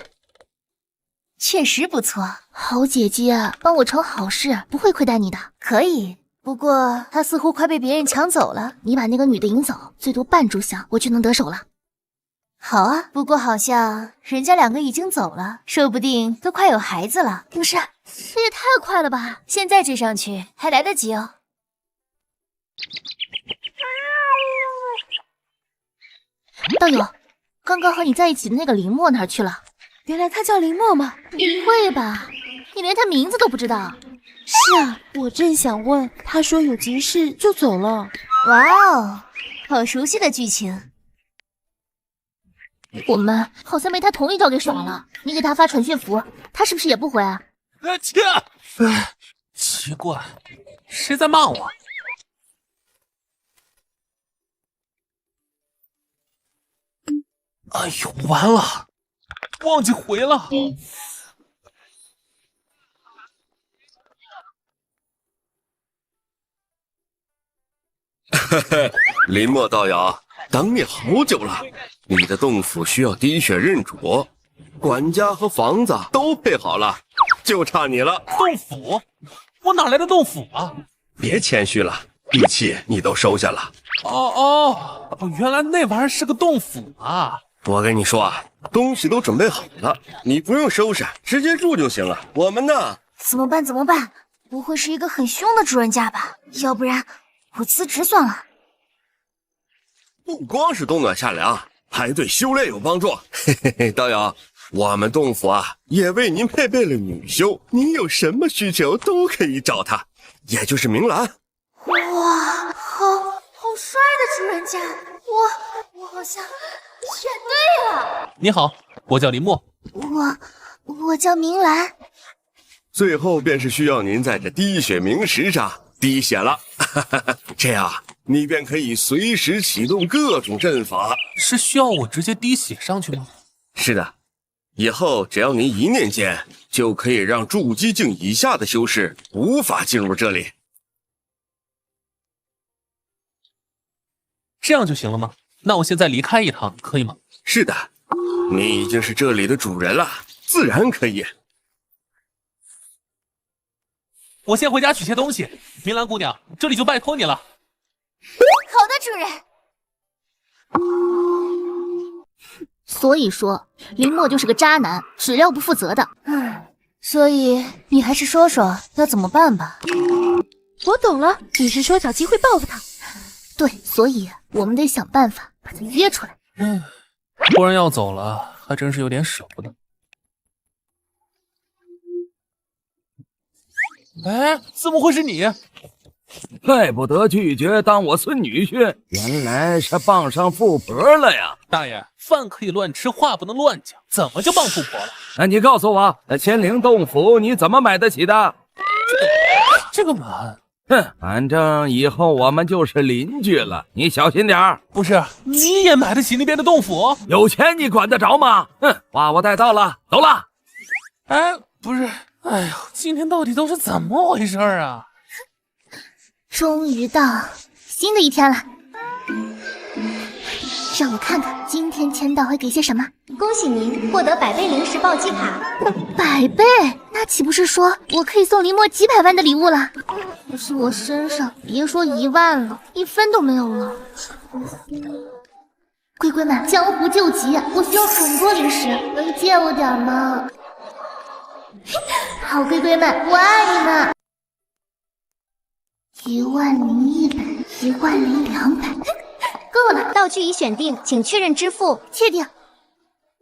S1: 确实不错，好姐姐，帮我成好事，不会亏待你的。可以，不过他似乎快被别人抢走了，你把那个女的引走，最多半炷香，我就能得手了。好啊，不过好像人家2个已经走了，说不定都快有孩子了。不是，这也太快了吧！现在追上去还来得及哦。道友，刚刚和你在一起的那个林墨哪儿去了？
S15: 原来他叫林墨吗？
S1: 不会吧，你连他名字都不知道？
S15: 是啊，我正想问，他说有急事就走了。
S1: 哇哦，好熟悉的剧情。我们好像被他同一招给耍了。你给他发传讯符，他是不是也不回啊？
S3: 奇怪，谁在骂我？哎呦，完了，忘记回了。
S8: 嘿嘿，林墨道友，等你好久了。你的洞府需要滴血认主，管家和房子都配好了，就差你了。
S3: 洞府？我哪来的洞府啊？
S8: 别谦虚了，利器你都收下了。
S3: 哦，原来那玩意儿是个洞府啊！
S8: 我跟你说啊，东西都准备好了，你不用收拾，直接住就行了。我们呢？
S1: 怎么办？怎么办？不会是一个很凶的主人家吧？要不然我辞职算了。
S8: 不光是冬暖夏凉，还对修炼有帮助。嘿嘿嘿，道友，我们洞府啊也为您配备了女修，您有什么需求都可以找她，也就是明兰。
S1: 哇，好帅的主人家，我好像选对了。
S3: 你好，我叫林墨。
S1: 我叫明兰。
S8: 最后便是需要您在这滴血冥石上滴血了，这样你便可以随时启动各种阵法。
S3: 是需要我直接滴血上去吗？
S8: 是的，以后只要您一念间，就可以让筑基境以下的修士无法进入这里。
S3: 这样就行了吗？那我现在离开一趟，可以吗？
S8: 是的，你已经是这里的主人了，自然可以。
S3: 我先回家取些东西。明兰姑娘，这里就拜托你了。
S1: 好的，主人。所以说，林墨就是个渣男，始料不负责的。所以你还是说说要怎么办吧。
S15: 我懂了，你是说找机会报复他？
S1: 对，所以我们得想办法把他约出来。
S3: 突然要走了，还真是有点舍不得。哎，怎么会是你？
S4: 怪不得拒绝当我孙女婿，原来是傍上富婆了呀！
S3: 大爷，饭可以乱吃，话不能乱讲，怎么就傍富婆了？
S4: 那你告诉我，那千灵洞府你怎么买得起的？
S3: 这个嘛，
S4: 反正以后我们就是邻居了，你小心点儿。
S3: 不是，你也买得起那边的洞府？
S4: 有钱你管得着吗？话我带到了，走了。
S3: 哎，不是。哎呦，今天到底都是怎么回事啊？
S1: 终于到新的一天了，让我看看今天签到会给些什么。
S2: 恭喜您获得100倍零食暴击卡。
S1: 100倍，那岂不是说我可以送林墨几百万的礼物了？可是我身上别说1万了，1分都没有了。龟龟们，江湖救急，我需要很多零食，能借我点吗？好龟龟们，我爱你们！10100，10200，够了。
S2: 道具已选定，请确认支付。
S1: 确定。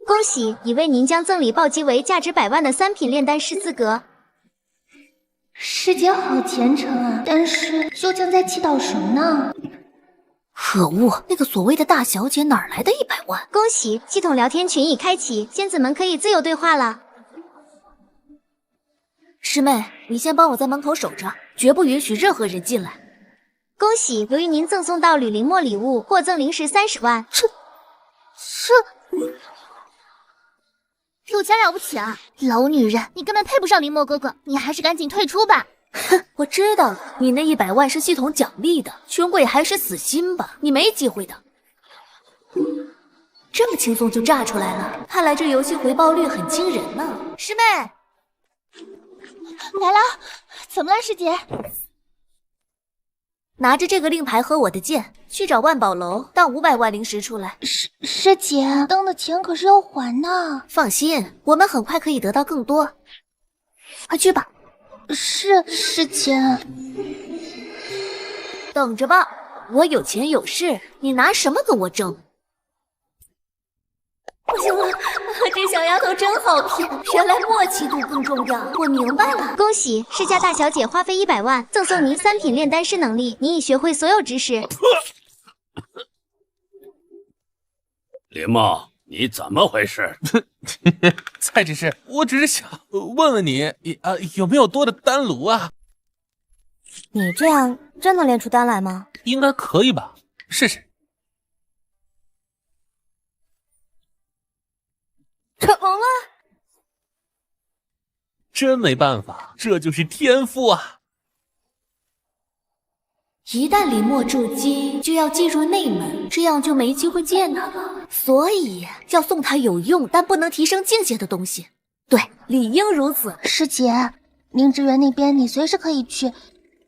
S2: 恭喜，已为您将赠礼暴击为价值100万的3品炼丹师资格。
S1: 师姐好虔诚啊，但是究竟在祈祷什么呢？
S5: 可恶，那个所谓的大小姐哪来的100万？
S2: 恭喜，系统聊天群已开启，仙子们可以自由对话了。
S5: 师妹，你先帮我在门口守着，绝不允许任何人进来。
S2: 恭喜，由于您赠送到吕林墨礼物，获赠零食30万。
S1: 这有钱了不起啊！老女人，你根本配不上林墨哥哥，你还是赶紧退出吧。
S5: 哼，我知道了，你那100万是系统奖励的，穷鬼还是死心吧，你没机会的。这么轻松就炸出来了，看来这游戏回报率很惊人呢。
S1: 师妹，来了，怎么了，师姐？
S5: 拿着这个令牌和我的剑，去找万宝楼当500万零食出来。
S1: 师姐，当的钱可是要还的。
S5: 放心，我们很快可以得到更多。快去吧。
S1: 是师姐。
S5: 等着吧，我有钱有势，你拿什么跟我争？不行了，这小丫头真好骗，原来默契度更重要。我明白了，
S2: 恭喜世家大小姐花费100万，赠送您3品炼丹师能力，您已学会所有知识。
S6: 林墨，你怎么回事？
S3: 蔡执事，我只是想问问你，有没有多的丹炉啊？
S2: 你这样真能炼出丹来吗？
S3: 应该可以吧，试试。
S2: 成了！
S3: 真没办法，这就是天赋啊！
S5: 一旦林墨筑基，就要进入内门，这样就没机会见他了。所以要送他有用但不能提升境界的东西。对，理应如此。
S1: 师姐，灵芝园那边你随时可以去，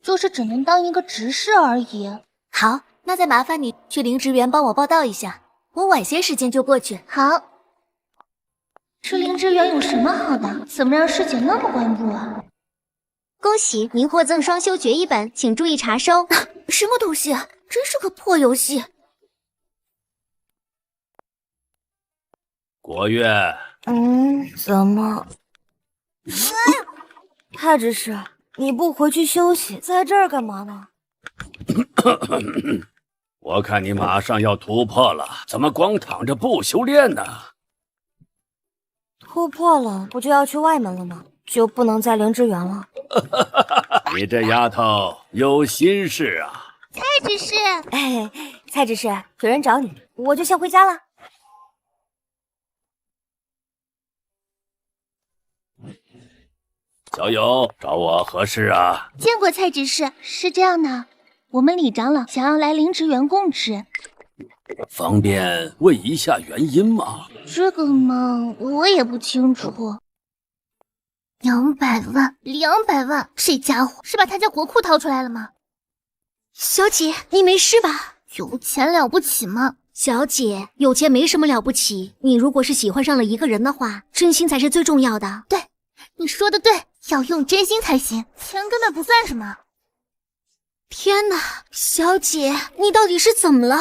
S1: 就是只能当一个执事而已。
S5: 好，那再麻烦你去灵芝园帮我报道一下，我晚些时间就过去。
S1: 好。这灵芝园有什么好的？怎么让师姐那么关注啊？
S2: 恭喜您获赠双修诀1本，请注意查收。
S5: 什么东西啊？真是个破游戏！
S6: 国月，
S2: 怎么？太执事，你不回去休息，在这儿干嘛呢？
S6: 我看你马上要突破了，怎么光躺着不修炼呢？
S2: 突破了，不就要去外门了吗？就不能在灵芝园了？
S6: 你这丫头有心事啊！
S1: 蔡执事，
S2: 哎，蔡执事，有人找你，我就先回家了。
S6: 小友找我何事啊？
S1: 见过蔡执事，是这样的，我们李长老想要来灵芝园供职。
S6: 方便问一下原因吗？
S1: 这个嘛，我也不清楚。200万，200万，这家伙是把他家国库掏出来了吗？
S2: 小姐，你没事吧？
S1: 有钱了不起吗？
S2: 小姐，有钱没什么了不起。你如果是喜欢上了一个人的话，真心才是最重要的。
S1: 对，你说的对，要用真心才行，钱根本不算什么。
S2: 天哪，小姐，你到底是怎么了？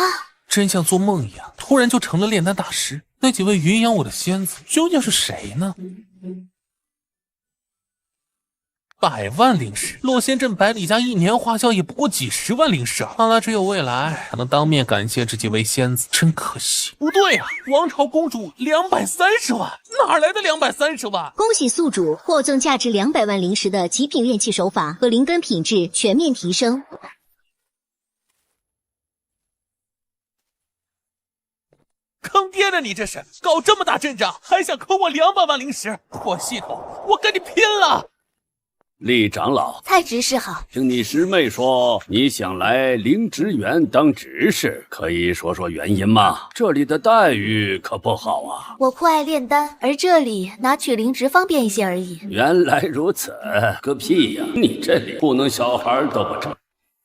S3: 真像做梦一样，突然就成了炼丹大师。那几位云养我的仙子究竟是谁呢？100万灵石，洛仙镇百里家1年花销也不过几十万灵石啊！看来只有未来才能当面感谢这几位仙子，真可惜。不对啊，王朝公主230万，哪来的230万？
S2: 恭喜宿主获赠价值200万灵石的极品炼器手法和灵根品质全面提升。
S3: 坑爹的你这是搞这么大阵仗，还想坑我200万灵石？破系统，我跟你拼了！
S6: 厉长老，
S5: 蔡执事好。
S6: 听你师妹说你想来灵芝园当执事，可以说说原因吗？这里的待遇可不好啊。
S5: 我酷爱炼丹，而这里拿取灵芝方便一些而已。
S6: 原来如此，个屁呀！你这里不能小孩都不成。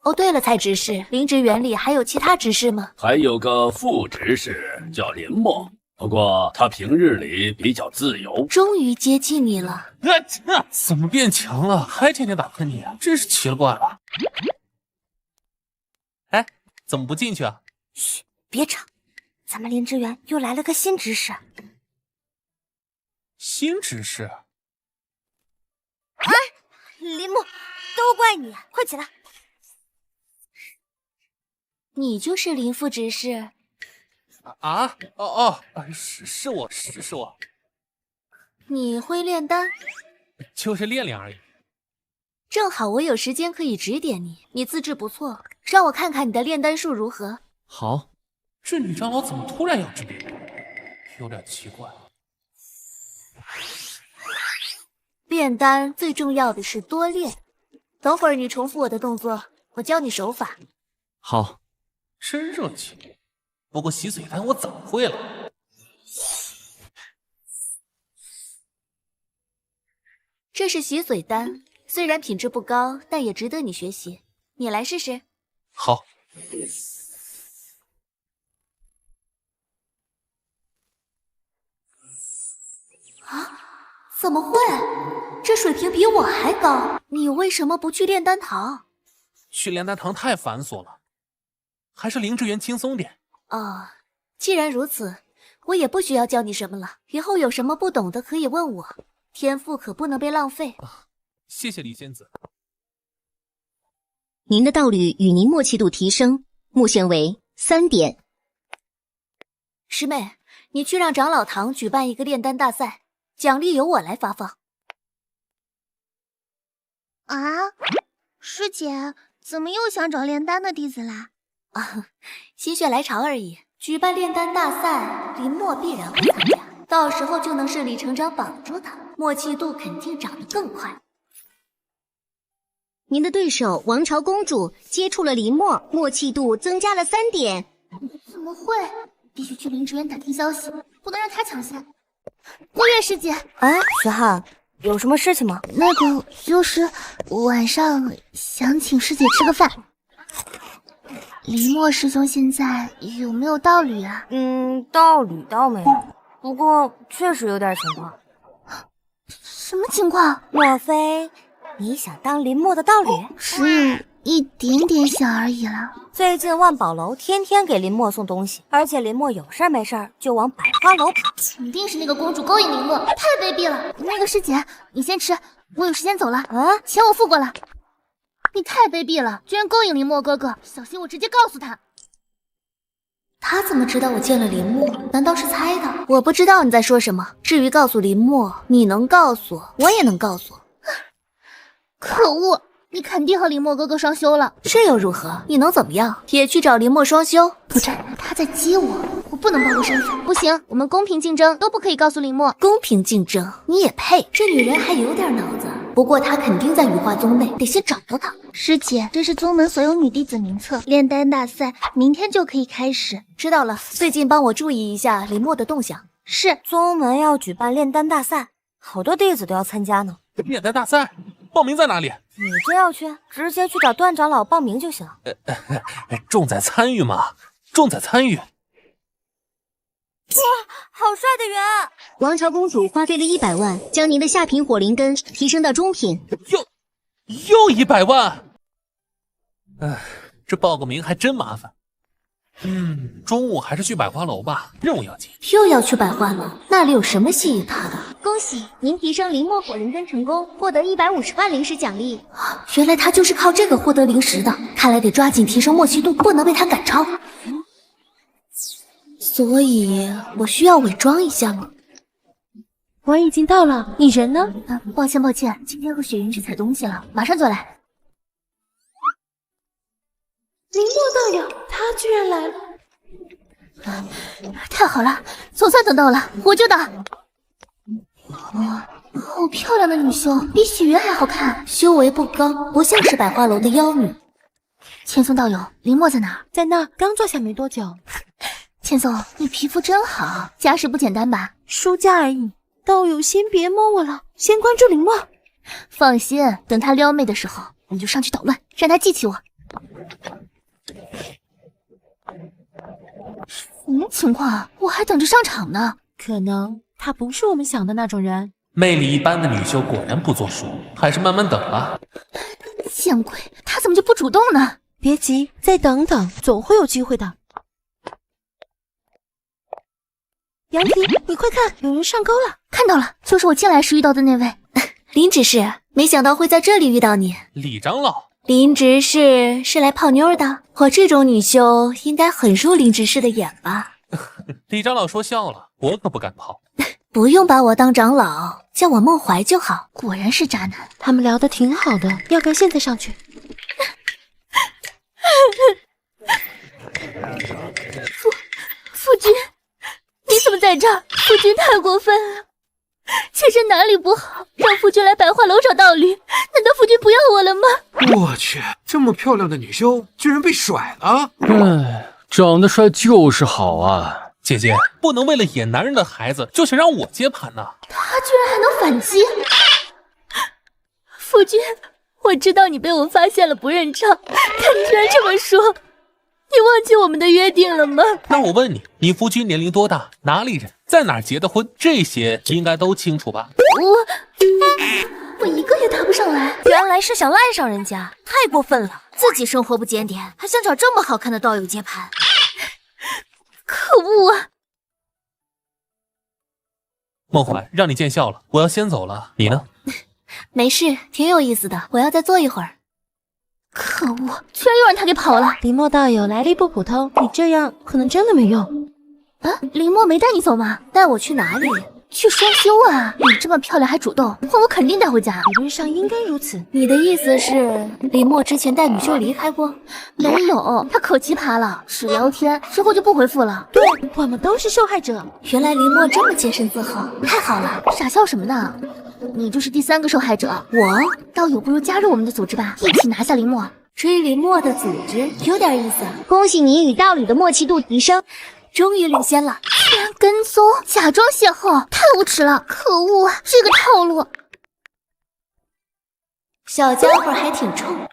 S5: 哦，对了，蔡执事，灵芝园里还有其他执事吗？
S6: 还有个副执事叫林墨，不过他平日里比较自由。
S5: 终于接近你了。
S3: 怎么变强了？还天天打喷嚏啊，真是奇了怪了。哎，怎么不进去啊？
S2: 嘘，别吵，咱们灵芝园又来了个新执事。
S3: 新执事？
S2: 哎，林木，都怪你，快起来！
S5: 你就是林副执事
S3: 啊？是我。
S5: 你会炼丹？
S3: 就是练练而已。
S5: 正好我有时间可以指点你，你资质不错，让我看看你的炼丹术如何。
S3: 好，这女长老怎么突然要治病？有点奇怪。
S5: 炼丹最重要的是多练。等会儿你重复我的动作，我教你手法。
S10: 好。
S3: 真热情，不过洗髓丹我早会了。
S5: 这是洗髓丹，虽然品质不高，但也值得你学习。你来试试。
S3: 好。
S5: 啊？怎么会？这水平比我还高。你为什么不去炼丹堂？
S3: 去炼丹堂太繁琐了。还是灵芝园轻松点
S5: 哦。既然如此，我也不需要教你什么了。以后有什么不懂的可以问我，天赋可不能被浪费。
S3: 谢谢李仙子。
S1: 您的道侣与您默契度提升，目前为3点。
S5: 师妹，你去让长老堂举办一个炼丹大赛，奖励由我来发放。
S17: 啊，师姐，怎么又想找炼丹的弟子啦？
S5: 啊，心血来潮而已。举办炼丹大赛，林墨必然会参加，到时候就能顺理成章绑住他，默契度肯定长得更快。
S1: 您的对手王朝公主接触了林墨，默契度增加了3点。
S17: 怎么会？必须去灵芝园打听消息，不能让他抢先。月月师姐，
S2: 哎，徐汉，有什么事情吗？
S17: 那个就是晚上想请师姐吃个饭。林墨师兄现在有没有道侣啊？
S2: 道侣倒没有，不过确实有点情况。
S17: 什么情况？
S2: 莫非你想当林墨的道侣？
S17: 只有一点点想而已了。
S2: 最近万宝楼天天给林墨送东西，而且林墨有事没事就往百花楼跑。
S17: 肯定是那个公主勾引林墨，太卑鄙了。那个师姐，你先吃，我有时间走了。
S2: 啊，
S17: 钱我付过了。你太卑鄙了，居然勾引林墨哥哥，小心我直接告诉他。
S5: 他怎么知道我见了林墨？难道是猜的？我不知道你在说什么。至于告诉林墨，你能告诉我，我也能告诉。
S17: 可恶，你肯定和林墨哥哥双修了。
S5: 这又如何？你能怎么样？也去找林墨双修？
S17: 不是，他在激我，我不能暴露身份。不行，我们公平竞争，都不可以告诉林墨。
S5: 公平竞争？你也配？这女人还有点脑子。不过她肯定在羽化宗内，得先找到她。
S17: 师姐，这是宗门所有女弟子名册，炼丹大赛明天就可以开始。
S5: 知道了，最近帮我注意一下林墨的动向。
S17: 是，
S2: 宗门要举办炼丹大赛，好多弟子都要参加呢。
S3: 炼丹大赛报名在哪里？
S2: 你真要去，直接去找段长老报名就行。
S3: 重在参与嘛，重在参与。
S2: 哇，好帅的人！
S1: 王朝公主花费了100万，将您的下品火灵根提升到中品。
S3: 又100万！哎，这报个名还真麻烦。中午还是去百花楼吧，任务要紧。
S5: 又要去百花楼，那里有什么吸引他的？
S1: 恭喜您提升灵墨火灵根成功，获得150万灵石奖励。
S5: 原来他就是靠这个获得灵石的，看来得抓紧提升默契度，不能被他赶超。所以我需要伪装一下吗？
S15: 我已经到了，你人呢？
S17: 抱歉，今天和雪云去采东西了，马上就来。
S15: 林墨道友，他居然来了！
S17: 太好了，总算等到了，我就等。好漂亮的女修，比许云还好看，
S5: 修为不高，不像是百花楼的妖女。
S17: 千松道友，林墨在哪？
S15: 在那，刚坐下没多久。
S17: 千松，你皮肤真好，家世不简单吧？
S15: 输家而已。道友先别摸我了，先关注林墨。
S17: 放心，等他撩妹的时候，我们就上去捣乱，让他记起我。什么情况？我还等着上场呢。
S15: 可能他不是我们想的那种人。
S3: 魅力一般的女修果然不作数，还是慢慢等吧。
S17: 见鬼，他怎么就不主动呢？
S15: 别急，再等等，总会有机会的。杨婷，你快看，有人上钩了！
S17: 看到了，就是我进来时遇到的那位。
S5: 林执事，没想到会在这里遇到你。
S3: 李长老，
S5: 林执事是来泡妞的，我这种女修应该很入林执事的眼吧？
S3: 李长老说笑了，我可不敢泡。
S5: 不用把我当长老，叫我孟怀就好。
S17: 果然是渣男。
S15: 他们聊得挺好的，要不要现在上去？
S17: 夫君，你怎么在这儿？夫君太过分了！妾身哪里不好，让夫君来百花楼找道侣，难道夫君不要我了吗？
S7: 我去，这么漂亮的女修居然被甩了！
S14: 哎，长得帅就是好啊！
S3: 姐姐，不能为了野男人的孩子就想让我接盘呢。
S17: 他居然还能反击！夫君，我知道你被我发现了不认账，但你居然这么说，你忘记我们的约定了吗？
S3: 那我问你，你夫君年龄多大？哪里人？在哪儿结的婚？这些应该都清楚吧？
S17: 我一个也答不上来。
S5: 原来是想赖上人家，太过分了！自己生活不检点，还想找这么好看的道友接盘。
S17: 可恶啊！
S3: 孟怀，让你见笑了，我要先走了。你呢？
S5: 没事，挺有意思的，我要再坐一会儿。
S17: 可恶，居然又让他给跑了！
S15: 林墨道友来历不普通，你这样可能真的没用。
S17: 啊，林墨没带你走吗？
S5: 带我去哪里？
S17: 去双修啊！你这么漂亮还主动，换我肯定带回家。
S15: 理论上应该如此。
S5: 你的意思是林墨之前带女修离开过？
S17: 没有，他可奇葩了，只聊天之后就不回复了。
S15: 对，我们都是受害者。
S5: 原来林墨这么洁身自好，太好了！
S17: 傻笑什么呢？你就是第3个受害者。
S5: 我
S17: 道友不如加入我们的组织吧，一起拿下林墨。
S5: 追林墨的组织有点意思。
S1: 恭喜你与道侣的默契度提升。
S5: 终于领先了，
S17: 居然跟踪，假装邂逅，太无耻了！可恶啊，这个套路！
S5: 小家伙还挺冲，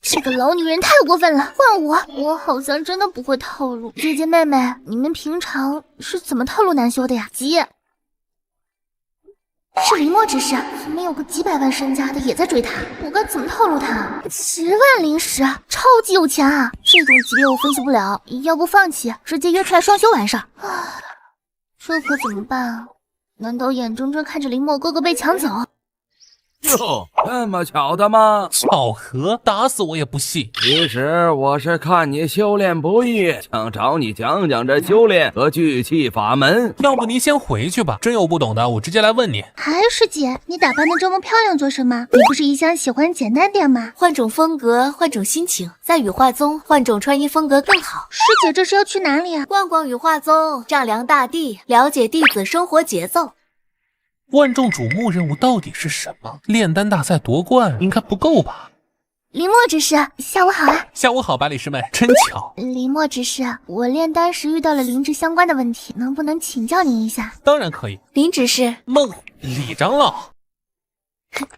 S17: 这个老女人太过分了！换我，我好像真的不会套路。姐姐妹妹，你们平常是怎么套路男修的呀？急！是林墨之事，怎么有个几百万身家的也在追他？我该怎么套路他？10万灵石，超级有钱啊！这种级别我分析不了，要不放弃，直接约出来双修完事儿。这可怎么办啊？难道眼睁睁看着林墨哥哥被抢走？
S4: 哟，这么巧的吗？
S3: 巧合，打死我也不信。
S4: 其实我是看你修炼不易，想找你讲讲这修炼和聚气法门。
S3: 要不您先回去吧，真有不懂的，我直接来问你。
S17: 还是姐，你打扮的这么漂亮做什么？你不是一向喜欢简单点吗？
S5: 换种风格，换种心情，在羽化宗换种穿衣风格更好。
S17: 师姐，这是要去哪里啊？
S5: 逛逛羽化宗，丈量大地，了解弟子生活节奏。
S3: 万众瞩目任务到底是什么？炼丹大赛夺冠应该不够吧？
S17: 林墨执事，下午好啊！
S3: 下午好，百里师妹，真巧。
S17: 林墨执事，我炼丹时遇到了灵芝相关的问题，能不能请教您一下？
S3: 当然可以。
S5: 林执事，
S3: 李长老，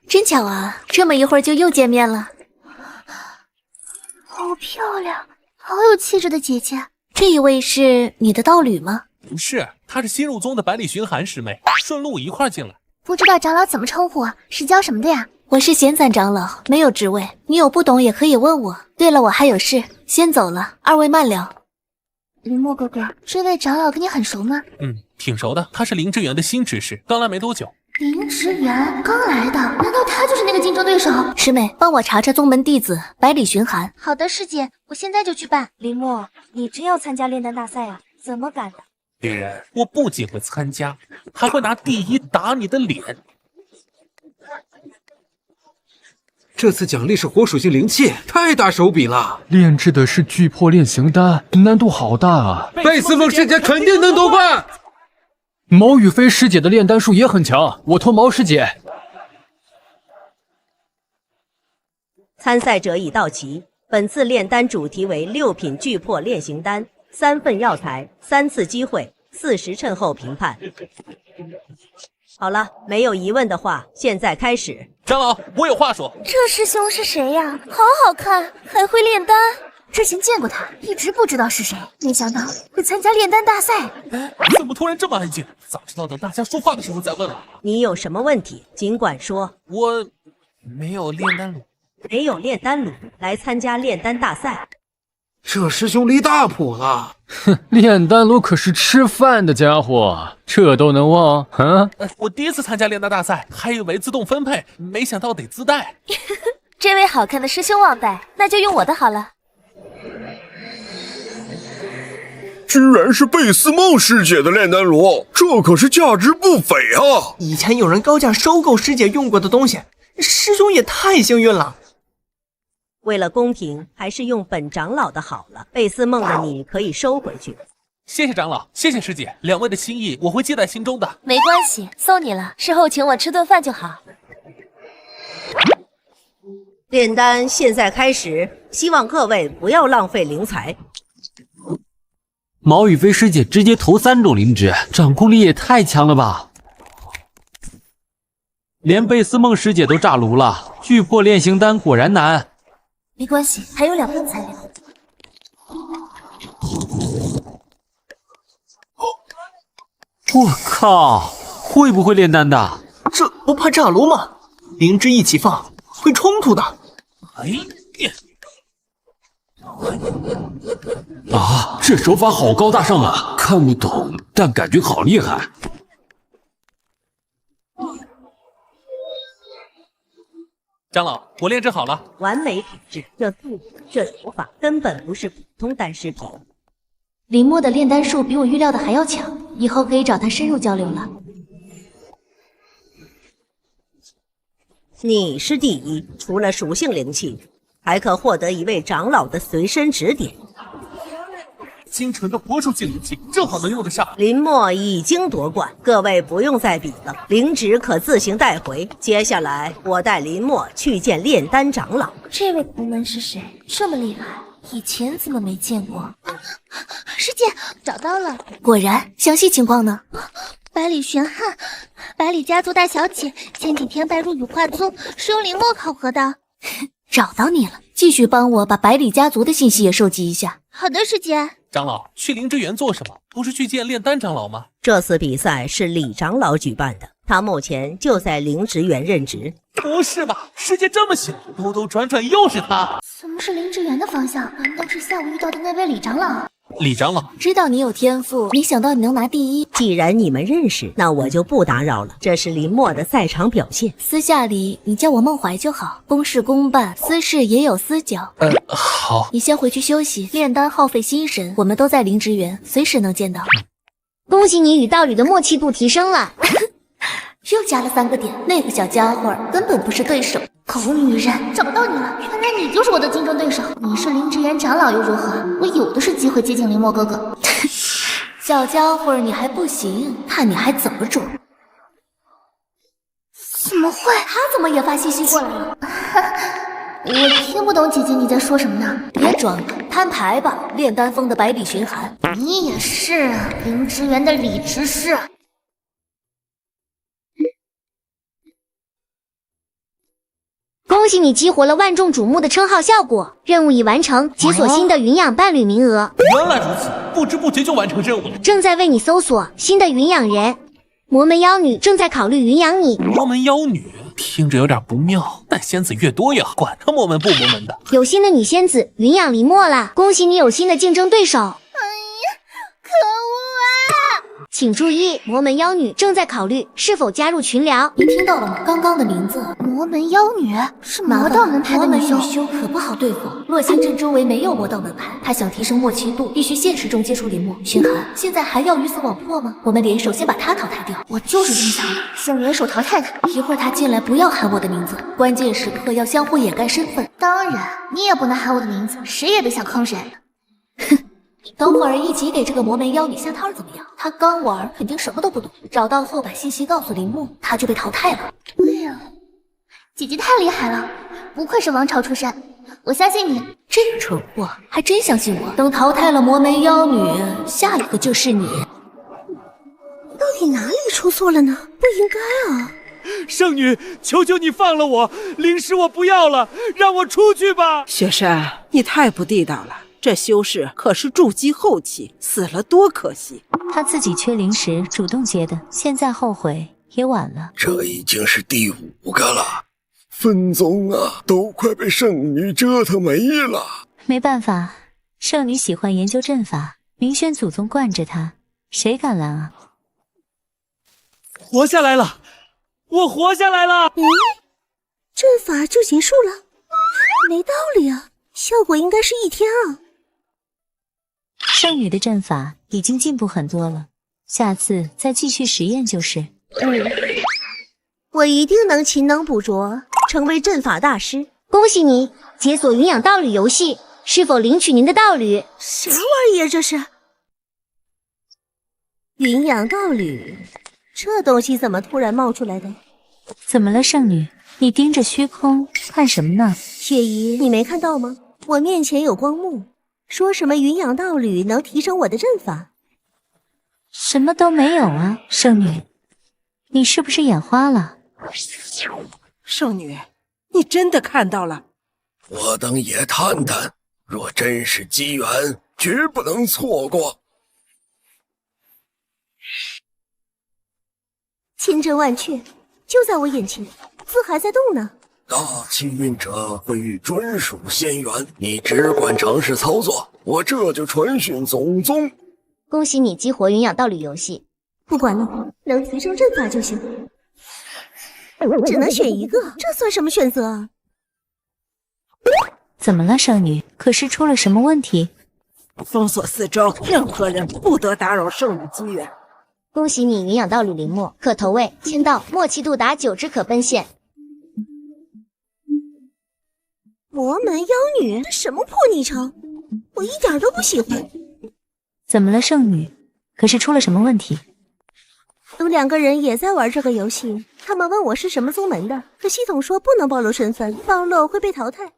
S5: 真巧啊！这么一会儿就又见面了。
S17: 好漂亮，好有气质的姐姐。
S5: 这一位是你的道侣吗？
S3: 不是，她是新入宗的百里寻寒师妹，顺路一块进来。
S17: 不知道长老怎么称呼，是教什么的呀？
S5: 我是闲散长老，没有职位，你有不懂也可以问我。对了，我还有事，先走了，二位慢聊。
S17: 林墨哥哥，这位长老跟你很熟吗？
S3: 挺熟的，他是灵芝园的新执事，刚来没多久。
S17: 灵芝园刚来的，难道他就是那个竞争对手？
S5: 师妹，帮我查查宗门弟子百里寻寒。
S17: 好的，师姐，我现在就去办。
S1: 林墨，你真要参加炼丹大赛啊？怎么敢的？
S3: 女人，我不仅会参加，还会拿第1打你的脸。
S7: 这次奖励是火属性灵器，太大手笔了！
S14: 炼制的是巨破炼形丹，难度好大啊！
S7: 贝斯峰世界肯定能夺冠。
S18: 毛雨飞师姐的炼丹术也很强，我托毛师姐。
S11: 参赛者已到齐，本次炼丹主题为6品巨破炼形丹，3份药材，3次机会，40称后评判。好了，没有疑问的话，现在开始。
S3: 长老，我有话说。
S2: 这师兄是谁呀？好好看，还会炼丹。
S17: 之前见过他，一直不知道是谁，没想到会参加炼丹大赛。
S3: 怎么突然这么安静？早知道等大家说话的时候再问了。
S11: 你有什么问题，尽管说。
S3: 我没有炼丹炉。
S11: 没有炼丹炉来参加炼丹大赛。
S7: 这师兄离大谱了。
S18: 哼，炼丹炉可是吃饭的家伙，这都能忘？
S3: 我第一次参加炼丹大赛，还以为自动分配，没想到得自带。
S2: 这位好看的师兄忘带，那就用我的好了。
S8: 居然是贝斯梦师姐的炼丹炉，这可是价值不菲啊！
S13: 以前有人高价收购师姐用过的东西，师兄也太幸运了。
S11: 为了公平，还是用本长老的好了。贝斯梦的你可以收回去。
S3: 谢谢长老，谢谢师姐，两位的心意我会记在心中的。
S2: 没关系，送你了，事后请我吃顿饭就好。
S11: 炼丹现在开始，希望各位不要浪费灵材。
S12: 毛雨飞师姐直接投3种灵芝，掌控力也太强了吧！连贝斯梦师姐都炸炉了，巨破炼形丹果然难。
S2: 没关系，还有2份材料。
S12: 我靠，会不会炼丹的？
S13: 这不怕炸炉吗？灵芝一起放会冲突的。
S14: 啊，这手法好高大上啊！看不懂，但感觉好厉害。
S3: 长老，我炼制好了，
S11: 完美品质。这手法根本不是普通丹师品。
S5: 林墨的炼丹术比我预料的还要强，以后可以找他深入交流了。
S11: 你是第一，除了属性灵气，还可获得一位长老的随身指点。
S3: 精纯的活属性灵气，正好能用得上。
S11: 林墨已经夺冠，各位不用再比了，灵旨可自行带回。接下来我带林墨去见炼丹长老。
S2: 这位同门是谁？这么厉害，以前怎么没见过？
S17: 师姐找到了，
S2: 果然。详细情况呢？
S17: 百里玄汉，百里家族大小姐，前几天拜入羽化宗，是用林墨考核的。
S2: 找到你了，继续帮我把百里家族的信息也收集一下。
S17: 好的，师姐。
S3: 长老，去灵芝园做什么？不是去见炼丹长老吗？
S11: 这次比赛是李长老举办的，他目前就在灵芝园任职。
S3: 不是吧？世界这么小，兜兜转转又是他。
S17: 怎么是灵芝园的方向？难道是下午遇到的那位李长老？
S3: 李长老
S2: 知道你有天赋，没想到你能拿第一。
S11: 既然你们认识，那我就不打扰了。这是林墨的赛场表现，
S2: 私下里你叫我梦怀就好。公事公办，私事也有私交。
S3: 好，
S2: 你先回去休息。炼丹耗费心神，我们都在灵芝园，随时能见到。
S1: 恭喜你与道侣的默契度提升了。
S2: 又加了3个点，那个小家伙根本不是对手。
S17: 狗女人，找到你了！原来你就是我的竞争对手。你是灵芝园长老又如何？我有的是机会接近林墨哥哥。
S2: 小家伙，你还不行，看你还怎么装！
S17: 怎么会？
S2: 他怎么也发信息过来了？
S17: 我听不懂姐姐你在说什么呢？
S2: 别装了，摊牌吧！炼丹峰的百里寻寒，
S17: 你也是灵芝园的李执事。
S1: 恭喜你激活了万众瞩目的称号效果，任务已完成，解锁新的云养伴侣名额。
S3: 原来如此，不知不觉就完成任务了。
S1: 正在为你搜索新的云养人，魔门妖女正在考虑云养你。
S3: 魔门妖女听着有点不妙，但仙子越多越好，管他魔门不魔门的。
S1: 有新的女仙子云养林墨啦！恭喜你有新的竞争对手。
S17: 可恶啊！
S1: 请注意，魔门妖女正在考虑是否加入群聊。
S2: 你听到了吗？刚刚的名字，
S17: 魔门妖女是魔道门派的女
S2: 修，可不好对付。洛仙镇周围没有魔道门派，他想提升默契度，必须现实中接触林墨。寻寒现在还要鱼死网破吗？我们联手先把他淘汰掉。
S17: 我就是这么想的，先联手淘汰他。
S2: 一会儿他进来不要喊我的名字，关键时刻要相互掩盖身份。
S17: 当然，你也不能喊我的名字，谁也别想坑谁。
S2: 哼。等会儿一起给这个魔门妖女下套怎么样？她刚玩，肯定什么都不懂。找到后把信息告诉林木，她就被淘汰了。
S17: 哎呀，姐姐太厉害了，不愧是王朝出身，我相信你。
S2: 这个蠢货还真相信我。等淘汰了魔门妖女，下一个就是你。
S15: 到底哪里出错了呢？不应该啊！
S19: 圣女，求求你放了我，灵石我不要了，让我出去吧。
S20: 雪山，你太不地道了。这修士可是筑基后期，死了多可惜。
S21: 他自己缺灵石，主动接的，现在后悔也晚了。
S8: 这已经是第5个了，分宗啊，都快被圣女折腾没了。
S21: 没办法，圣女喜欢研究阵法，明轩祖宗惯着她，谁敢拦啊？
S19: 活下来了，我活下来了！
S15: 阵法就结束了？没道理啊，效果应该是1天啊。
S21: 圣女的阵法已经进步很多了，下次再继续实验就是。
S15: 我一定能勤能补拙，成为阵法大师。
S1: 恭喜你解锁云养道侣游戏，是否领取您的道侣？
S15: 啥玩意儿这是？云养道侣，这东西怎么突然冒出来的？
S21: 怎么了，圣女？你盯着虚空看什么呢？
S15: 雪姨，你没看到吗？我面前有光幕，说什么云养道侣能提升我的阵法。
S21: 什么都没有啊，圣女，你是不是眼花了？
S20: 圣女，你真的看到了？
S8: 我等也探探，若真是机缘，绝不能错过。
S15: 千真万确，就在我眼前，字还在动呢。
S8: 大气运者会遇专属仙缘，你只管尝试操作，我这就传讯总宗。
S1: 恭喜你激活云养道侣游戏。
S15: 不管了，能提升阵法就行。只能选一个，这算什么选择啊？
S21: 怎么了，圣女？可是出了什么问题？
S20: 封锁四周，任何人不得打扰圣女机缘。
S1: 恭喜你云养道侣临墨，可投喂，签到，默契度达9只可奔现。
S15: 魔门妖女，这什么破昵称？我一点都不喜欢。
S21: 怎么了，圣女？可是出了什么问题？
S15: 有2个人也在玩这个游戏，他们问我是什么宗门的，可系统说不能暴露身份，暴露会被淘汰。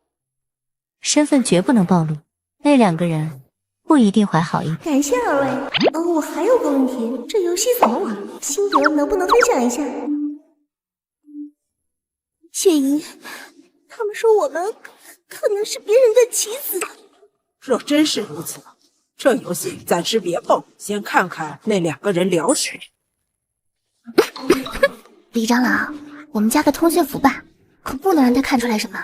S21: 身份绝不能暴露，那2个人不一定怀好意。
S15: 感谢2位。我还有个问题，这游戏怎么玩？心得能不能分享一下？雪姨，他们说我们可能是别人的棋子。
S20: 若真是如此，这游戏暂时别碰，先看看那2个人聊谁。
S17: 李长老，我们加个通讯符吧，可不能让他看出来什么。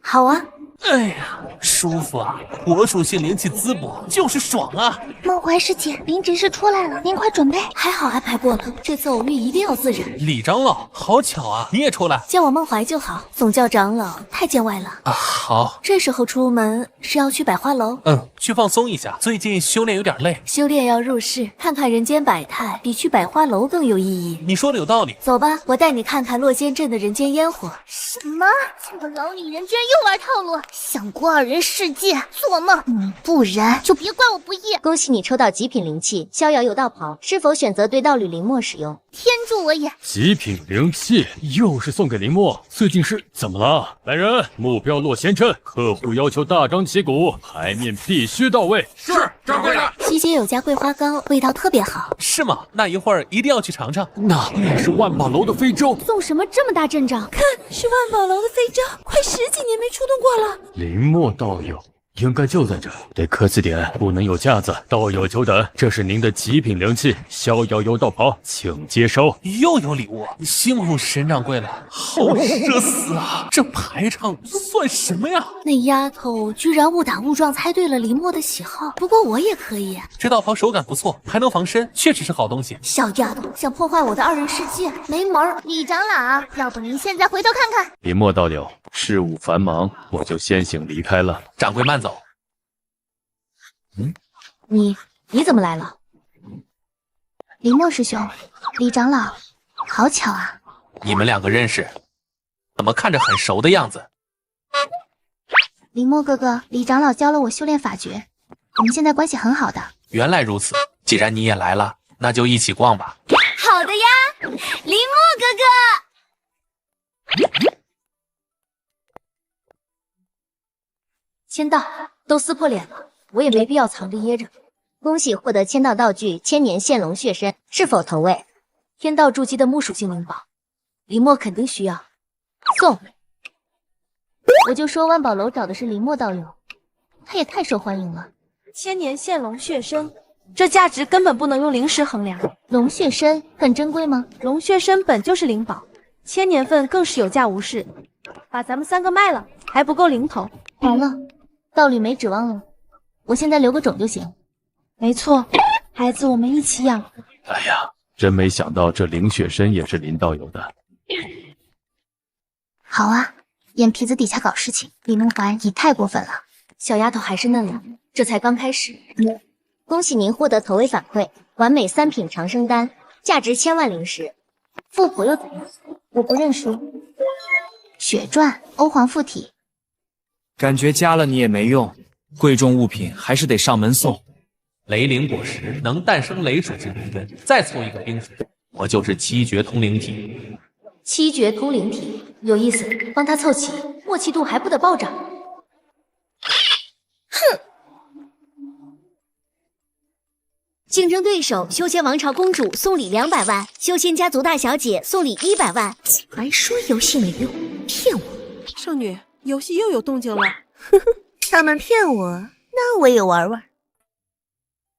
S15: 好啊。
S3: 哎呀，舒服啊！火属性灵气滋补，就是爽啊！
S17: 梦怀师姐，灵执事出来了，您快准备。
S2: 还好安排过了，这次偶遇一定要自然。
S3: 李长老，好巧啊，你也出来？
S2: 叫我梦怀就好，总叫长老太见外了
S3: 啊。好，
S2: 这时候出门是要去百花楼？
S3: 去放松一下，最近修炼有点累。
S2: 修炼要入世，看看人间百态，比去百花楼更有意义。
S3: 你说的有道理。
S2: 走吧，我带你看看落仙镇的人间烟火。
S17: 什么？这个老女人居然又玩套路！想过2人世界，做梦！不然就别怪我不义。
S1: 恭喜你抽到极品灵器逍遥游道袍，是否选择对道侣林墨使用？
S17: 天助我也！
S14: 极品灵器又是送给林墨，最近是怎么了？来人，目标落仙镇，客户要求大张旗鼓，牌面必须到位。
S19: 是，掌柜的。
S2: 西街有家桂花糕，味道特别好。
S3: 是吗？那一会儿一定要去尝尝。
S14: 那是万宝楼的飞舟，
S17: 送什么这么大阵仗？
S15: 看，是万宝楼的飞舟，快10几年没出动过了。
S14: 林墨道友应该就在这，得客气点，不能有架子。道友久等，这是您的极品灵器逍遥游道袍，请接收。
S3: 又有礼物，辛苦沈掌柜了，好社死啊！这排场算什么呀？
S2: 那丫头居然误打误撞猜对了林墨的喜好，不过我也可以。
S3: 这道袍手感不错，还能防身，确实是好东西。
S2: 小丫头想破坏我的2人世界，没门儿！
S17: 李长老，要不您现在回头看看？
S14: 林墨道友，事务繁忙，我就先行离开了。
S3: 掌柜慢走。
S1: 你怎么来了？
S17: 林墨师兄，李长老，好巧啊！
S3: 你们2个认识？怎么看着很熟的样子？
S17: 林墨哥哥，李长老教了我修炼法诀，我们现在关系很好的。
S3: 原来如此，既然你也来了，那就一起逛吧。
S1: 好的呀，林墨哥哥。
S5: 签到都撕破脸了，我也没必要藏着掖着。
S1: 恭喜获得签到道具千年现龙血参，是否投喂？
S5: 天道筑基的木属性灵宝，林墨肯定需要，送。我就说万宝楼找的是林墨道友，他也太受欢迎了。
S16: 千年现龙血参，这价值根本不能用灵石衡量。
S5: 龙血参很珍贵吗？
S16: 龙血参本就是灵宝，千年份更是有价无市，把咱们3个卖了还不够零头。
S5: 完了，道侣没指望了，我现在留个种就行。
S16: 没错，孩子我们一起养。
S14: 哎呀，真没想到这灵血参也是林道友的。
S17: 好啊，眼皮子底下搞事情，李梦环你太过分了。
S5: 小丫头还是嫩了，这才刚开始。
S1: 恭喜您获得投喂反馈，完美3品长生丹，价值1000万灵石。
S5: 富婆又怎样？我不认输。
S17: 血钻欧皇附体，
S10: 感觉加了你也没用，贵重物品还是得上门送。
S3: 雷灵果实能诞生雷属性灵根，再凑一个冰属，我就是7绝通灵体。
S5: 7绝通灵体有意思，帮他凑齐，默契度还不得暴涨。
S1: 哼！竞争对手修仙王朝公主送礼200万，修仙家族大小姐送礼100万，
S15: 还说游戏没用，骗我！
S20: 圣女，游戏又有动静了。
S15: 呵呵，他们骗我，那我也玩玩。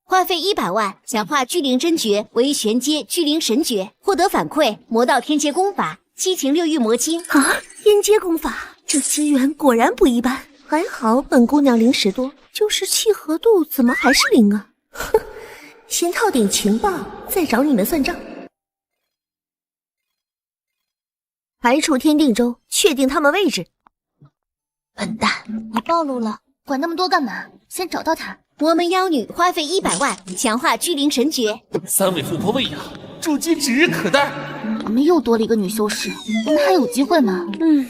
S1: 花费100万强化巨灵真诀为玄阶巨灵神诀，获得反馈魔道天阶功法七情六欲魔经
S15: 啊！天阶功法，这机缘果然不一般。还好本姑娘灵石多，就是契合度怎么还是0啊？哼，先套点情报，再找你们算账。排除天定州，确定他们位置。
S5: 笨蛋，你暴露了，管那么多干嘛？先找到他。
S1: 魔门妖女花费100万强化巨灵神诀
S3: ，3位富婆喂养，筑基指日可待。
S5: 我们又多了一个女修士，我们还有机会吗？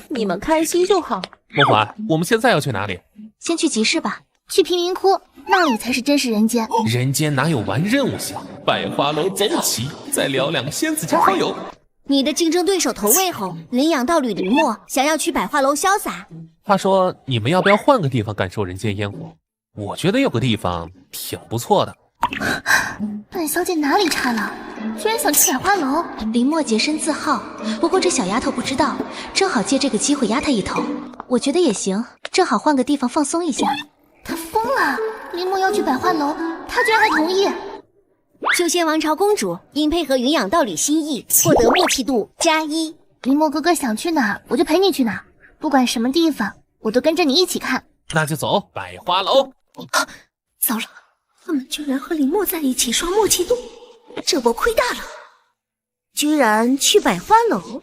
S16: 你们开心就好。
S3: 梦环，我们现在要去哪里？
S5: 先去集市吧，去贫民窟，那里才是真实人间。
S3: 人间哪有完任务项？百花楼走齐，再聊2个仙子加好友。
S1: 你的竞争对手投喂后，领养道侣林墨想要去百花楼潇洒。
S3: 话说，你们要不要换个地方感受人间烟火？我觉得有个地方挺不错的。
S17: 本小姐哪里差了？居然想去百花楼！
S5: 林墨洁身自好，不过这小丫头不知道，正好借这个机会压她一头。我觉得也行，正好换个地方放松一下。
S17: 她疯了！林墨要去百花楼，她居然还同意。
S1: 修仙王朝公主因配合云养道侣心意，获得默契度+1。
S17: 林墨哥哥想去哪，我就陪你去哪，不管什么地方，我都跟着你一起看。
S3: 那就走百花楼。
S15: 糟了，他们居然和林墨在一起刷默契度，这波亏大了。居然去百花楼？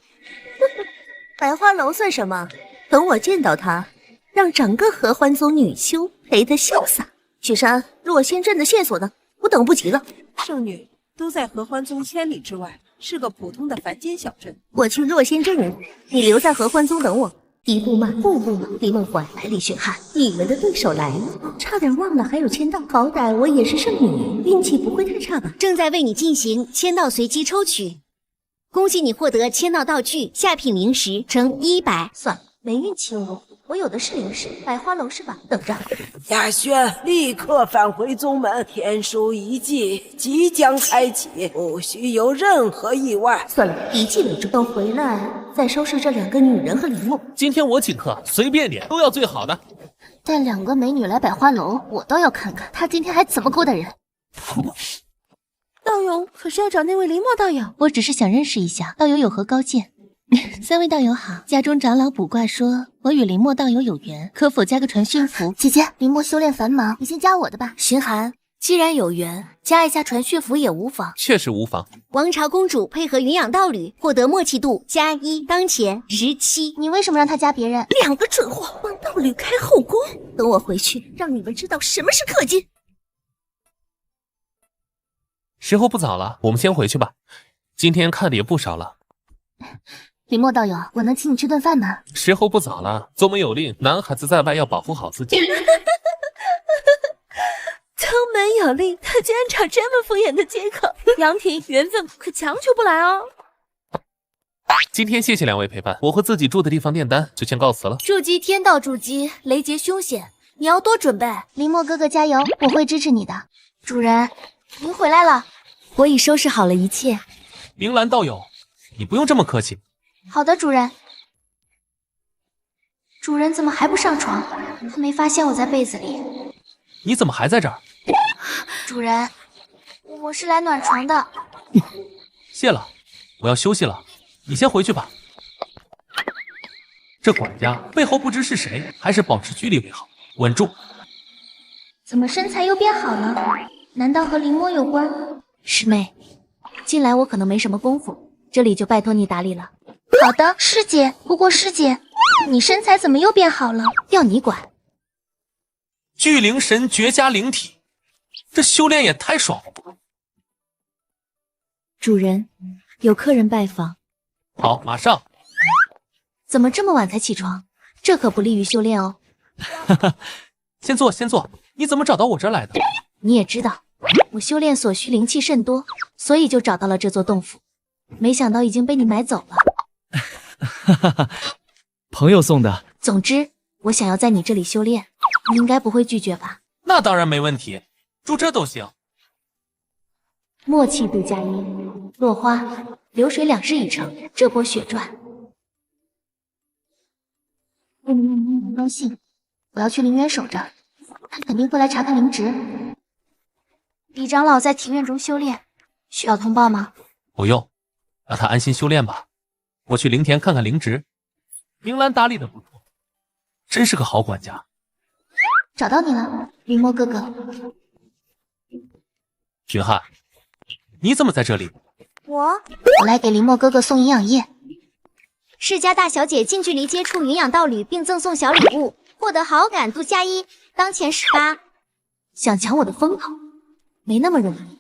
S15: 百花楼算什么？等我见到他，让整个合欢宗女修陪得潇洒。雪山，若仙镇的线索呢？我等不及了。
S20: 圣女都在合欢宗千里之外，是个普通的凡间小镇。
S15: 我去若仙镇，你留在合欢宗等我。一步慢，步步忙。李梦环、百里雪寒，你们的对手来了，差点忘了还有签到。好歹我也是圣女，运气不会太差吧？
S1: 正在为你进行签到随机抽取，恭喜你获得签到道具下品灵石乘100。
S5: 算了，没运气了，我有的是灵石。百花楼是吧？等着。
S20: 雅轩，立刻返回宗门，天书遗迹即将开启，不许有任何意外。
S15: 算了，遗迹为重，等回来再收拾这2个女人和林墨。
S3: 今天我请客，随便点，都要最好的。
S17: 带2个美女来百花楼，我倒要看看她今天还怎么勾搭人。
S16: 道友可是要找那位林墨道友？
S5: 我只是想认识一下，道友有何高见？3位道友好，家中长老卜卦说我与林墨道友有缘，可否加个传讯符？
S17: 姐姐，林墨修炼繁忙，你先加我的吧。
S5: 寻寒，既然有缘，加一下传讯符也无妨。
S3: 确实无妨。
S1: 王朝公主配合云养道侣，获得默契度+1，当前17。
S17: 你为什么让他加别人
S15: ？2个准货，帮道侣开后宫。等我回去，让你们知道什么是氪金。
S3: 时候不早了，我们先回去吧。今天看的也不少了。
S17: 林墨道友，我能请你吃顿饭吗？
S3: 时候不早了，宗门有令，男孩子在外要保护好自己。
S15: 对宗门有令，他居然找这么敷衍的借口。
S16: 杨婷，缘分可强求不来哦。
S3: 今天谢谢两位陪伴，我和自己住的地方炼丹，就先告辞了。
S5: 筑基天道筑基，雷劫凶险，你要多准备。
S17: 林墨哥哥加油，我会支持你的。主人，您回来了，
S5: 我已收拾好了一切。
S3: 明兰道友，你不用这么客气。
S17: 好的，主人。主人怎么还不上床？他没发现我在被子里。
S3: 你怎么还在这儿？
S17: 主人，我是来暖床的。
S3: 谢了，我要休息了，你先回去吧。这管家背后不知是谁，还是保持距离为好。稳住。
S17: 怎么身材又变好了？难道和林墨有关？
S5: 师妹，近来我可能没什么功夫，这里就拜托你打理了。
S17: 好的，师姐。不过师姐，你身材怎么又变好了？
S5: 要你管。
S3: 聚灵神绝佳灵体，这修炼也太爽了吧！
S5: 主人，有客人拜访。
S3: 好，马上。
S5: 怎么这么晚才起床？这可不利于修炼哦。
S3: 哈哈，先坐，先坐。你怎么找到我这儿来的？
S5: 你也知道，我修炼所需灵气甚多，所以就找到了这座洞府。没想到已经被你买走了。
S10: 哈哈哈，朋友送的。
S5: 总之，我想要在你这里修炼，你应该不会拒绝吧？
S3: 那当然没问题，住这都行。
S5: 默契度加1，落花流水2日已成，这波血赚。
S17: 高兴，我要去陵园守着，他肯定会来查看灵值。李长老在庭院中修炼，需要通报吗？
S3: 不用，让他安心修炼吧。我去灵田看看灵值。明兰打理的不错，真是个好管家。
S17: 找到你了，林墨哥哥。
S3: 君汉，你怎么在这里？
S17: 我来给林墨哥哥送营养液。
S1: 世家大小姐近距离接触营养道侣，并赠送小礼物，获得好感度加1，当前18。
S5: 想抢我的风头，没那么容易。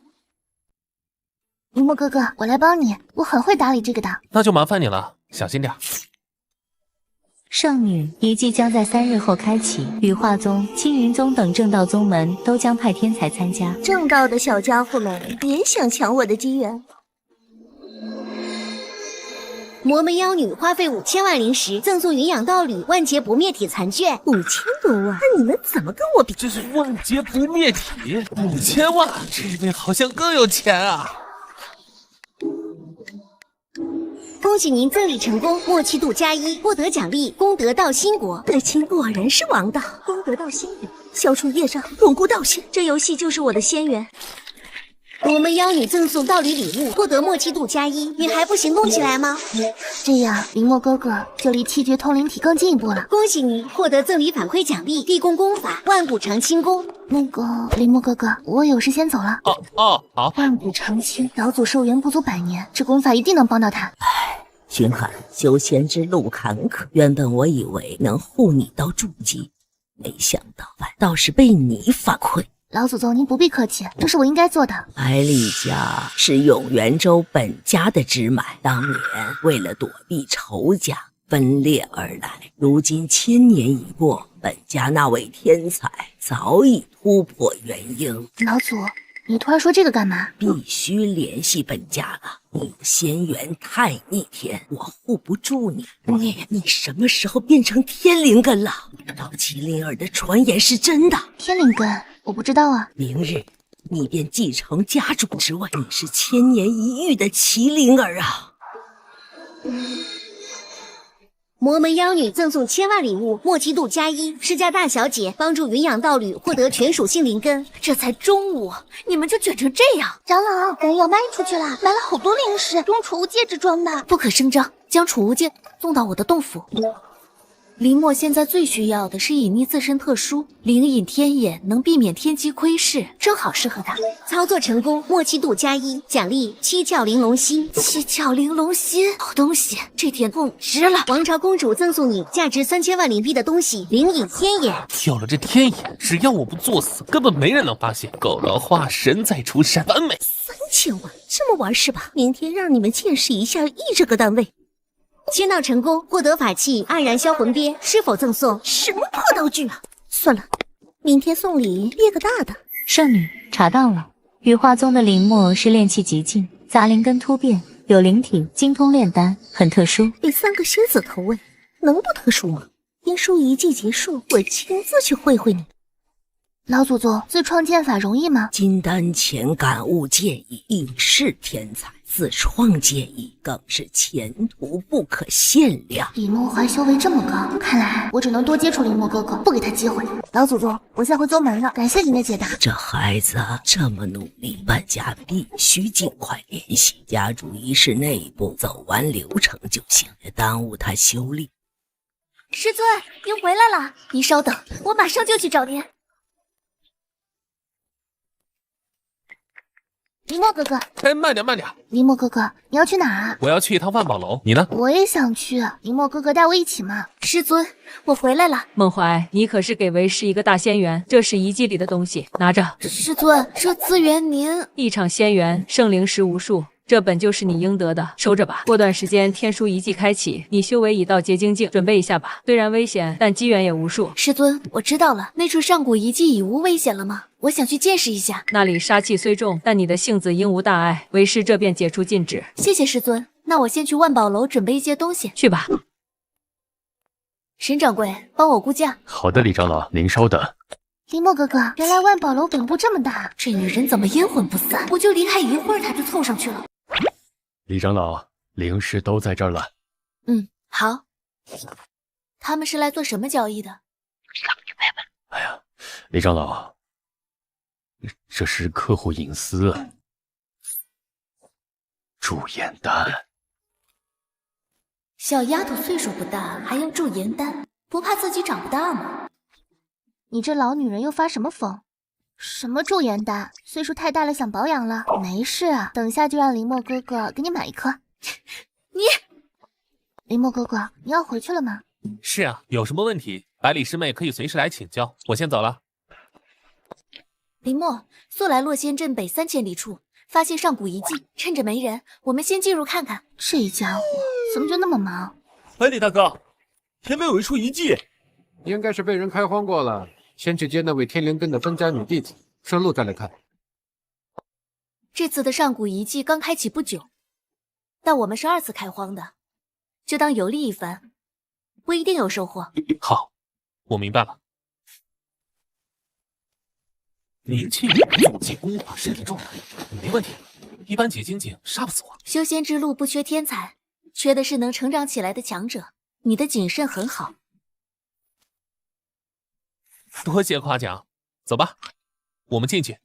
S17: 林墨哥哥，我来帮你，我很会打理这个的。
S3: 那就麻烦你了，小心点。
S21: 圣女仪即将在3日后开启，羽化宗、青云宗等正道宗门都将派天才参加。
S15: 正道的小家伙们，别想抢我的机缘。
S1: 魔门妖女花费5000万灵石，赠送云养道侣万劫不灭体残卷
S15: 5000多万，那你们怎么跟我比？
S3: 这是万劫不灭体，5000万，这位好像更有钱啊！
S1: 恭喜您赠礼成功，默契度加1，获得奖励功德道心果。
S15: 爱卿果然是王道，功德道心果，消除业障，巩固道心。
S16: 这游戏就是我的仙缘。
S1: 我们妖女赠送道侣礼物，获得默契度加1，你还不行动起来吗？
S17: 这样，林墨哥哥就离七绝通灵体更进一步了。
S1: 恭喜你获得赠礼反馈奖励地宫功法万古长青功。
S17: 那个林墨哥哥，我有事先走了。
S3: 好。
S17: 万古长青，老祖寿元不足100年，这功法一定能帮到他。
S20: 君汉，修仙之路坎坷，原本我以为能护你到筑基，没想到反倒是被你反馈。
S17: 老祖宗，您不必客气，这是我应该做的。
S20: 百里家是永元州本家的支脉，当年为了躲避仇家分裂而来，如今1000年已过，本家那位天才早已突破元婴。
S17: 老祖，你突然说这个干嘛？
S20: 必须联系本家了，你仙缘太逆天，我护不住你。你什么时候变成天灵根了？到麒麟儿的传言是真的。
S17: 天灵根？我不知道啊。
S20: 明日你便继承家主之位，你是1000年一遇的麒麟儿啊！
S1: 魔门妖女赠送1000万礼物，默契度加1，世家大小姐帮助云养道侣获得全属性灵根。
S5: 这才中午，你们就卷成这样！
S17: 长老，人要卖出去了，买了好多灵石，用储物戒指装的。
S5: 不可声张，将储物戒送到我的洞府。林墨现在最需要的是隐匿自身特殊，灵隐天眼能避免天机窥视，正好适合他。
S1: 操作成功，默契度加1，奖励7窍玲珑心。
S5: 7窍玲珑心，好东西，这点痛值了。
S1: 王朝公主赠送你价值3000万灵币的东西，灵隐天眼。
S3: 有了这天眼，只要我不作死，根本没人能发现。狗老化，神在出山，完美。
S15: 3000万，这么玩是吧？明天让你们见识一下E这个单位。
S1: 签到成功，获得法器黯然销魂鞭，是否赠送？
S15: 什么破道具啊！算了，明天送礼憋个大的。
S21: 圣女查到了，羽化宗的灵墨是炼气极净，杂灵根突变，有灵体，精通炼丹，很特殊。
S15: 被3个仙子投喂，能不特殊吗？天书遗迹结束，我亲自去会会你。
S17: 老祖宗，自创剑法容易吗？
S20: 金丹前感悟剑意，应是天才；自创剑意更是前途不可限量。
S17: 李梦华修为这么高，看来我只能多接触林墨哥哥，不给他机会。老祖宗，我先回宗门了，感谢您的解答。
S20: 这孩子这么努力，本家必须尽快联系家主仪式内部走完流程就行，别耽误他修炼。
S17: 师尊，您回来了，您稍等，我马上就去找您。林墨哥哥，
S3: 哎，慢点，慢点！
S17: 林墨哥哥，你要去哪啊？
S3: 我要去一趟万宝楼，你呢？
S17: 我也想去，林墨哥哥带我一起嘛。师尊，我回来了。
S9: 孟怀，你可是给为师一个大仙缘，这是遗迹里的东西，拿着。
S17: 师尊，这资源您……
S9: 一场仙缘，圣灵石无数。这本就是你应得的，收着吧。过段时间天书遗迹开启，你修为已到结晶境，准备一下吧。虽然危险，但机缘也无数。
S17: 师尊，我知道了。那处上古遗迹已无危险了吗？我想去见识一下。
S9: 那里杀气虽重，但你的性子应无大碍。为师这便解除禁止。
S17: 谢谢师尊。那我先去万宝楼准备一些东西。
S9: 去吧。
S17: 沈掌柜，帮我估价。
S14: 好的，李长老，您稍等。
S17: 林墨哥哥，原来万宝楼本部这么大，这女人怎么阴魂不散？我就离开一会儿，她就凑上去了。
S14: 李长老，灵石都在这儿了。
S17: 好。他们是来做什么交易的？
S14: 哎呀，李长老，这是客户隐私。驻颜丹。
S17: 小丫头岁数不大，还用驻颜丹，不怕自己长不大吗？你这老女人又发什么疯？什么驻颜丹？岁数太大了，想保养了？没事啊，等下就让林墨哥哥给你买一颗。林墨哥哥，你要回去了吗？
S3: 是啊，有什么问题，百里师妹可以随时来请教。我先走了。
S17: 林墨，速来洛仙镇北3000里处，发现上古遗迹，趁着没人，我们先进入看看。这家伙怎么就那么忙？
S19: 百里大哥，前面有一处遗迹，
S7: 应该是被人开荒过了。先去接那位天灵根的分家女弟子，顺路再来看。
S17: 这次的上古遗迹刚开启不久，但我们是2次开荒的，就当游历一番，不一定有收获。
S3: 好，我明白了。灵气重击功法身体状态没问题，一般结晶境杀不死我。
S17: 修仙之路不缺天才，缺的是能成长起来的强者。你的谨慎很好。
S3: 多谢夸奖，走吧，我们进去。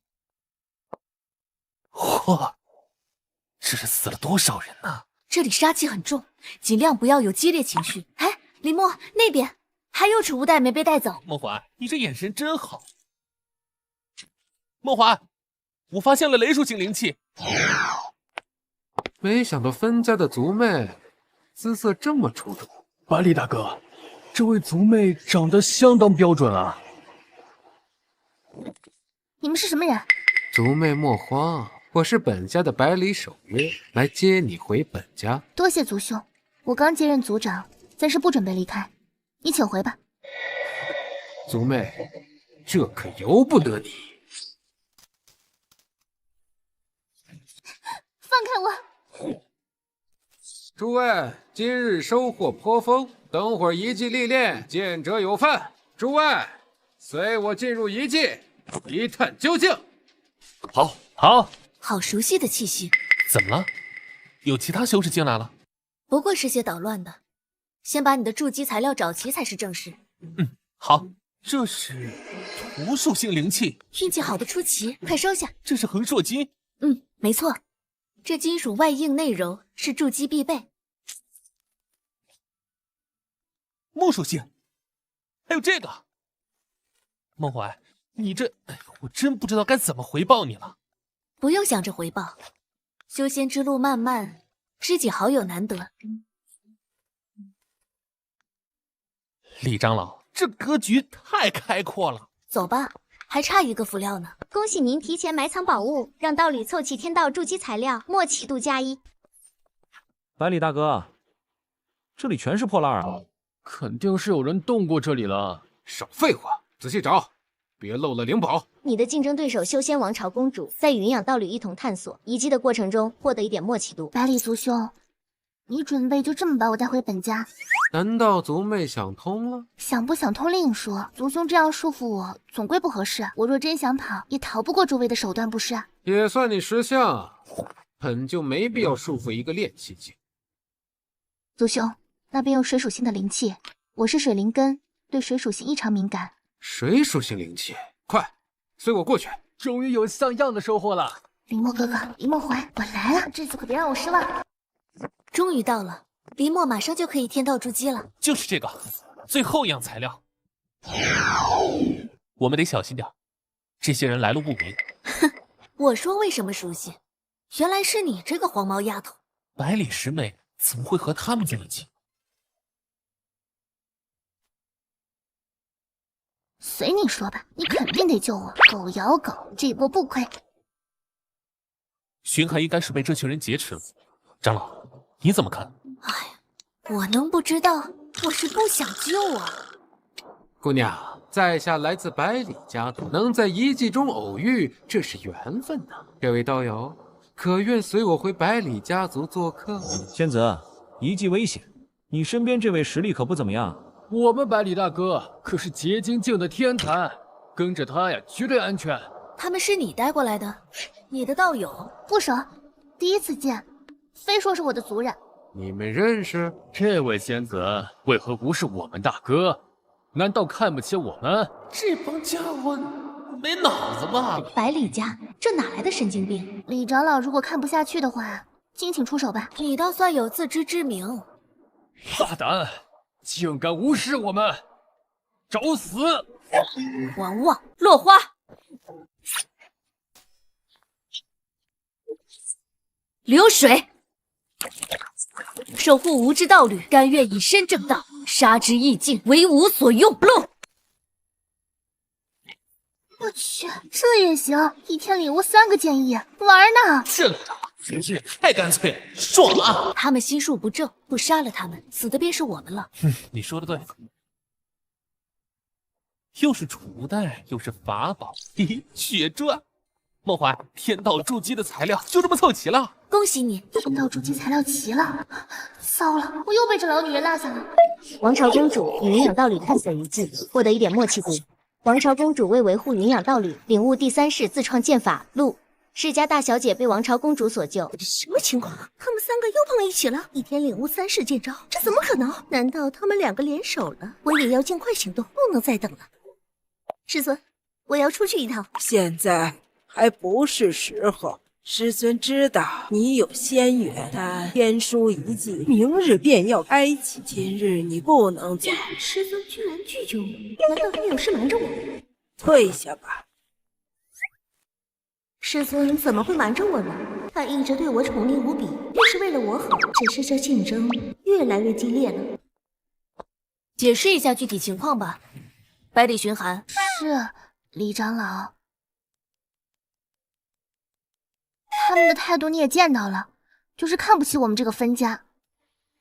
S3: 嚯，这是死了多少人呢？
S17: 这里杀气很重，尽量不要有激烈情绪。哎，林墨，那边还有储物袋没被带走。
S3: 梦华，你这眼神真好。梦华，我发现了雷属性灵气。
S7: 没想到分家的族妹姿色这么出众。
S10: 百里大哥，这位族妹长得相当标准啊。
S17: 你们是什么人？
S7: 族妹莫慌，我是本家的百里守约，来接你回本家。
S17: 多谢族兄，我刚接任族长，暂时不准备离开，你请回吧。
S7: 族妹，这可由不得你。
S17: 放开我！
S7: 诸位，今日收获颇丰，等会儿遗迹历练，见者有份。诸位，随我进入遗迹，一探究竟。
S3: 好，好，
S17: 好熟悉的气息。
S3: 怎么了？有其他修士进来了？
S17: 不过是些捣乱的。先把你的筑基材料找齐才是正事。
S3: 好。这是土属性灵气，
S17: 运气好的出奇，快收下。
S3: 这是横硕金。
S17: 没错，这金属外硬内柔，是筑基必备。
S3: 木属性，还有这个。孟怀，你这，我真不知道该怎么回报你了。
S17: 不用想着回报，修仙之路漫漫，知己好友难得。
S3: 李长老，这格局太开阔了。
S17: 走吧，还差一个辅料呢。
S1: 恭喜您提前埋藏宝物，让道侣凑齐天道筑基材料，默契度加1。
S10: 百里大哥，这里全是破烂啊！
S18: 肯定是有人动过这里了。
S7: 少废话，仔细找。别漏了灵宝。
S1: 你的竞争对手修仙王朝公主在云养道侣一同探索遗迹的过程中获得一点默契度。
S17: 百里族兄，你准备就这么把我带回本家？
S7: 难道族妹想通了？
S17: 想不想通另说，族兄这样束缚我，总归不合适。我若真想跑，也逃不过诸位的手段，不是？
S7: 也算你识相，本就没必要束缚一个炼气境。
S17: 族兄，那边有水属性的灵气，我是水灵根，对水属性异常敏感。
S7: 水属性灵气，快，随我过去。
S18: 终于有像样的收获了。
S17: 林墨哥哥，林墨怀，我来了，这次可别让我失望。
S5: 终于到了，林墨马上就可以天道筑基了。
S3: 就是这个，最后一样材料。我们得小心点，这些人来路不明。
S5: 哼，我说为什么熟悉，原来是你这个黄毛丫头。
S3: 百里十妹怎么会和他们在一起？
S17: 随你说吧，你肯定得救我，狗咬狗，这一波不亏。
S3: 荀寒应该是被这群人劫持了，长老，你怎么看？
S5: 我能不知道？我是不想救啊。
S7: 姑娘，在下来自百里家族，能在遗迹中偶遇，这是缘分呐。这位道友，可愿随我回百里家族做客？
S12: 仙子，遗迹危险，你身边这位实力可不怎么样。
S18: 我们百里大哥可是结晶境的天坛，跟着他呀，绝对安全。
S5: 他们是你带过来的，你的道友？
S17: 不熟，第一次见，非说是我的族人。
S7: 你们认识？
S18: 这位仙子为何不是我们大哥？难道看不起我们？
S3: 这帮家伙没脑子吧？
S5: 百里家这哪来的神经病？
S17: 李长老如果看不下去的话，敬请出手吧。
S5: 你倒算有自知之明。
S18: 大胆，竟敢无视我们，找死！
S5: 王旺，落花。流水，守护无知道侣，甘愿以身正道，杀之亦尽，为吾所用。落。
S17: 我去，这也行？一天领悟3个建议，玩呢？
S3: 这个真是太干脆了，爽啊！
S5: 他们心术不正，不杀了他们，死的便是我们了。
S3: 你说的对，又是储物袋，又是法宝，嘿，血赚。梦怀，天道筑基的材料就这么凑齐了，
S5: 恭喜你！
S17: 天道筑基材料齐了，糟了，我又被这老女人落下了。
S1: 王朝公主与云养道侣探索遗迹，获得一点默契度。王朝公主为维护云养道侣，领悟第3式自创剑法路。世家大小姐被王朝公主所救。
S15: 什么情况？他们3个又碰一起了，一天领悟3式剑招，这怎么可能？难道他们2个联手了？我也要尽快行动，不能再等了。师尊，我要出去一趟。
S20: 现在还不是时候。师尊知道你有仙缘，但天书遗迹明日便要开启，今日你不能走。
S15: 师尊居然拒绝我，难道还有事瞒着我？
S20: 退下吧。
S15: 师尊怎么会瞒着我呢？他一直对我宠溺无比，便是为了我好。只是这竞争越来越激烈了。
S5: 解释一下具体情况吧。百里寻寒。
S17: 是，李长老。他们的态度你也见到了，就是看不起我们这个分家。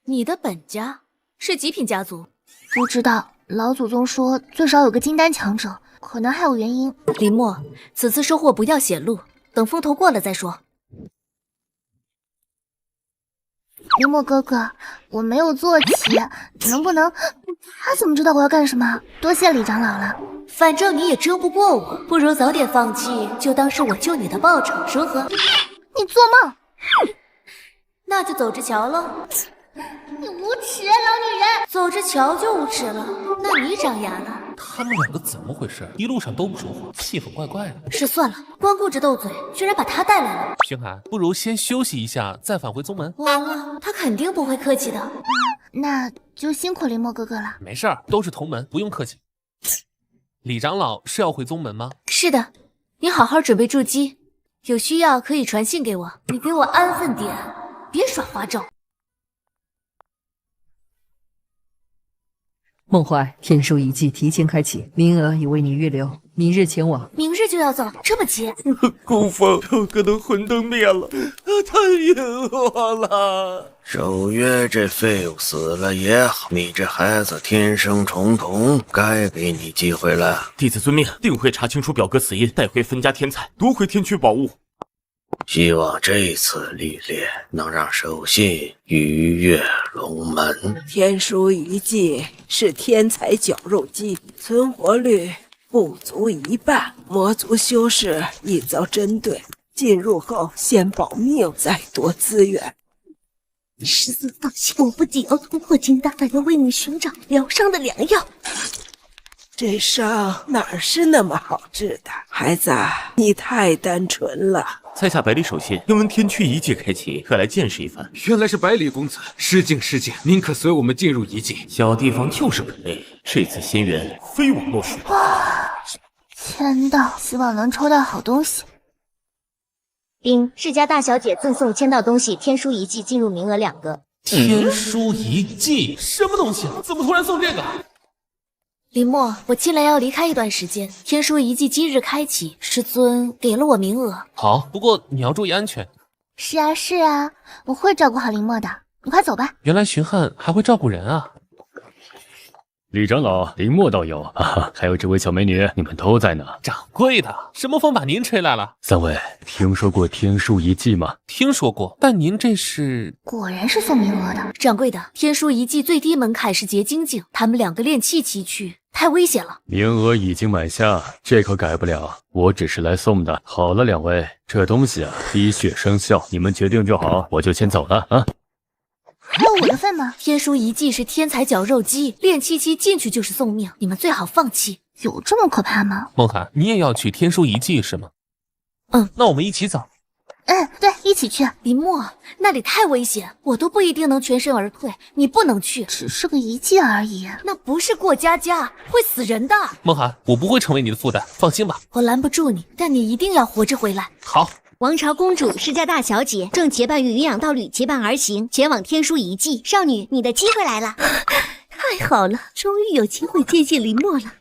S5: 你的本家是极品家族？
S17: 不知道，老祖宗说最少有个金丹强者，可能还有原因。
S5: 林墨，此次收获不要显露，等风头过了再说。
S17: 林墨哥哥，我没有做齐，能不能？他怎么知道我要干什么？多谢李长老了。
S5: 反正你也争不过我，不如早点放弃，就当是我救你的报酬，如何？
S17: 你做梦！
S5: 那就走着瞧喽。
S17: 你无耻，老女人！
S5: 走着瞧就无耻了，那你长牙了。
S3: 他们2个怎么回事？一路上都不说话，气氛怪怪的。
S5: 是算了，光顾着斗嘴，居然把他带来了。
S3: 寻寒，不如先休息一下，再返回宗门。
S5: 完了，他肯定不会客气的。
S17: 那就辛苦林墨哥哥了。
S3: 没事儿，都是同门，不用客气。李长老是要回宗门吗？
S5: 是的，你好好准备筑基，有需要可以传信给我。你给我安分点，别耍花招。
S9: 梦怀，天书遗迹提前开启，名额已为你预留，明日前往。
S5: 明日就要走，这么急？
S13: 顾风，周哥的魂灯灭了，他赢我了。
S8: 守约这废物死了也好，你这孩子天生重瞳，该给你机会了。
S13: 弟子遵命，定会查清楚表哥死因，带回分家天彩，夺回天区宝物。
S8: 希望这次历练能让守信鱼跃龙门。
S20: 天书遗迹是天才绞肉机，存活率不足1半，魔族修士易遭针对，进入后先保命，再夺资源。
S15: 师尊放心，我不仅要突破金丹，还要为你寻找疗伤的良药。
S20: 这伤哪是那么好治的？孩子，你太单纯了。
S13: 猜下百里守信，听闻天区遗迹开启，特来见识一番。
S7: 原来是百里公子，失敬失敬，您可随我们进入遗迹。
S13: 小地方就是不累，这次仙缘非我莫属。
S17: 签到，希望能抽到好东西。
S1: 丁世家大小姐赠送签到东西，天书遗迹进入名额2个。
S3: 天书遗迹什么东西？怎么突然送这个？
S5: 林墨，我近来要离开一段时间，天书遗迹今日开启，师尊给了我名额。
S3: 好，不过你要注意安全。
S17: 是啊是啊，我会照顾好林墨的，你快走吧。
S3: 原来徐汉还会照顾人啊！
S14: 李长老、林墨道友，还有这位小美女，你们都在呢。
S3: 掌柜的，什么风把您吹来了？
S14: 三位听说过天书遗迹吗？
S3: 听说过，但您这是……
S17: 果然是送名额的。
S5: 掌柜的，天书遗迹最低门槛是结晶境，他们2个炼气期去，太危险了。
S14: 名额已经买下，这可改不了，我只是来送的。好了，两位，这东西啊，滴血生效，你们决定就好，我就先走了啊。
S17: 还有我的份吗？
S5: 天书遗迹是天才绞肉机，炼气期进去就是送命，你们最好放弃。
S17: 有这么可怕吗？
S3: 梦涵，你也要去天书遗迹是吗？那我们一起走。
S17: 对，一起去。
S5: 林墨，那里太危险，我都不一定能全身而退，你不能去。
S17: 只是个遗迹而已，
S5: 那不是过家家，会死人的。
S3: 梦涵，我不会成为你的负担，放心吧。
S5: 我拦不住你，但你一定要活着回来。
S3: 好。
S1: 王朝公主世家大小姐正结伴与云养道侣结伴而行，前往天书遗迹。少女，你的机会来了！
S15: 太好了，终于有机会接近林墨了。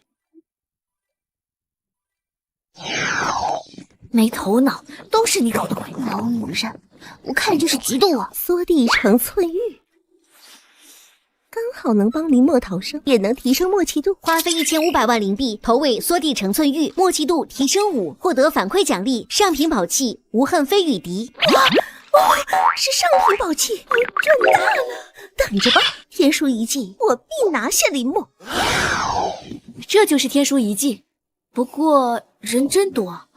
S5: 没头脑，都是你搞的鬼！
S17: 老女人，我看你就是嫉妒我。
S15: 缩地成寸玉，刚好能帮林墨逃生，也能提升默契度。
S1: 花费1500万灵币投喂缩地成寸玉，默契度提升5，获得反馈奖励上品宝器无恨非雨笛。
S15: 是上品宝器，我赚大了！等着吧，天书遗迹，我必拿下林墨。
S5: 这就是天书遗迹，不过人真多，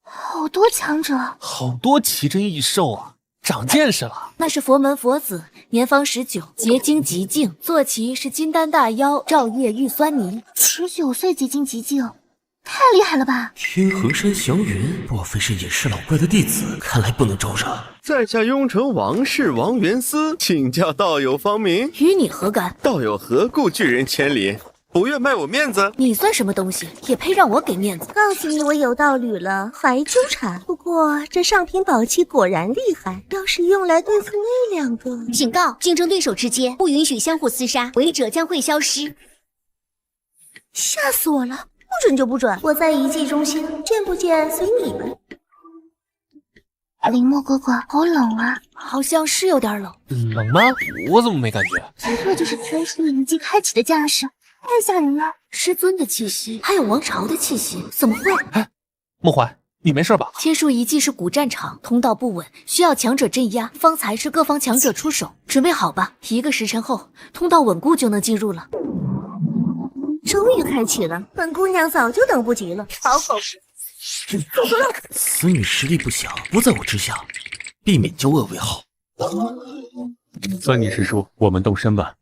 S17: 好多强者，
S3: 好多奇珍异兽啊！长见识了。
S5: 那是佛门佛子，年方19，结晶极境，坐骑是金丹大妖照夜玉酸泥。
S17: 19岁结晶极境，太厉害了吧！
S13: 天衡山祥云，莫非是隐世老怪的弟子？看来不能招惹。
S8: 在下雍城王氏王元思，请教道友芳名。
S5: 与你何干？
S8: 道友何故拒人千里？不愿卖我面子？
S5: 你算什么东西，也配让我给面子？
S15: 告诉你我有道侣了，还纠缠。不过这上品宝器果然厉害，要是用来对付那2个……
S1: 警告：竞争对手之间不允许相互厮杀，违者将会消失。
S15: 吓死我了！不准就不准，我在遗迹中心，见不见随你们。
S17: 林墨哥哥，好冷啊！
S5: 好像是有点冷。
S3: 冷吗？我怎么没感觉？
S17: 这就是天书遗迹开启的架势。太吓人了！
S5: 师尊的气息，还有王朝的气息，怎么会？
S3: 梦环，你没事吧？
S5: 天书遗迹是古战场，通道不稳，需要强者镇压，方才是各方强者出手。准备好吧，1个时辰后，通道稳固就能进入了。
S15: 终于开启了，本姑娘早就等不及了。好口福！
S13: 此女实力不小，不在我之下，避免交恶为好。
S14: 算你识数，我们动身吧。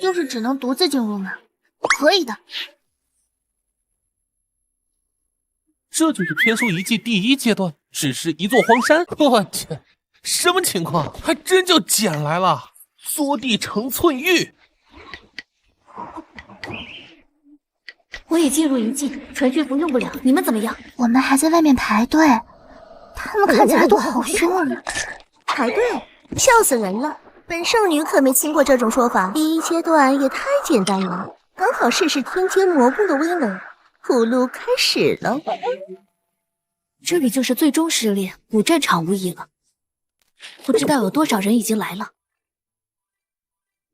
S17: 就是只能独自进入吗？可以的。
S3: 这就是天书遗迹第1阶段，只是一座荒山。我天，什么情况？还真就捡来了，缩地成寸玉。
S5: 我也进入遗迹，传讯符用不了，你们怎么样？
S17: 我们还在外面排队，他们看起来都好凶啊！
S15: 排队，笑死人了。本圣女可没听过这种说法。第1阶段也太简单了，刚好试试天阶魔功的威能。葫芦开始了。
S5: 这里就是最终试炼古战场无疑了，不知道有多少人已经来了。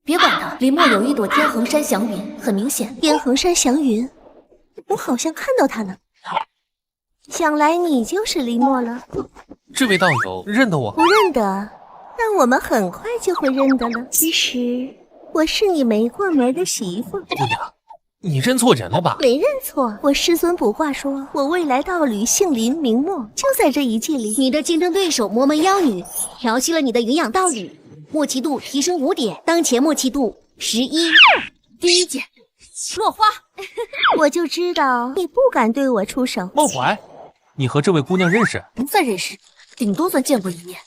S5: 别管他，林墨有一朵天衡山祥云，很明显。
S15: 天衡山祥云，我好像看到他了。想来你就是林墨了。
S3: 这位道友认得我？
S15: 不认得，但我们很快就会认得了。其实我是你没过门的媳妇。
S3: 姑娘，你认错人了吧？
S15: 没认错，我师尊卜卦说，我未来道侣姓林名墨，就在这一季里。
S1: 你的竞争对手魔门妖女调戏了你的云养道侣，默契度提升5点，当前默契度11。
S5: 第一件，落花。
S15: 我就知道你不敢对我出手。
S3: 孟怀，你和这位姑娘认识？
S5: 不算认识，顶多算见过一面。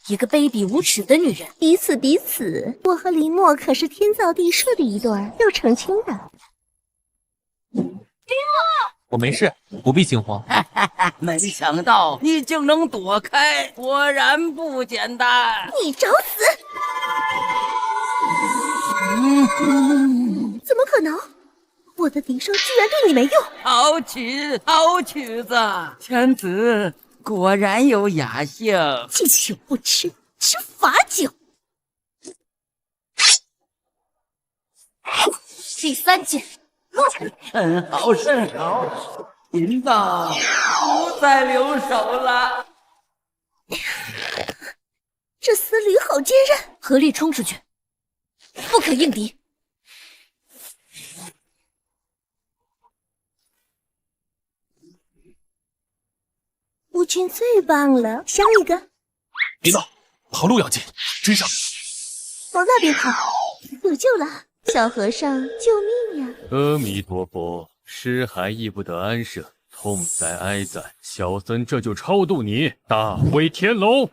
S5: 一个卑鄙无耻的女人。
S15: 彼此，我和林墨可是天造地设的一对儿，要成亲的。
S3: 我没事，不必惊慌。
S6: 没想到你竟能躲开，果然不简单。
S15: 你找死！怎么可能？我的笛声居然对你没用！
S6: 好曲子，天子果然有雅兴。
S15: 敬酒不吃，吃罚酒。
S5: 第3件。
S6: 甚好，贫道不再留手了。
S15: 这丝缕好坚韧，
S5: 合力冲出去，不可应敌。
S15: 夫君最棒了，香一个。
S3: 别闹，跑路要紧，追上。
S15: 往那边跑，有救了。小和尚，救命呀！
S14: 阿弥陀佛，尸骸亦不得安舍，痛哉哀哉！小僧这就超度你，大威天龙。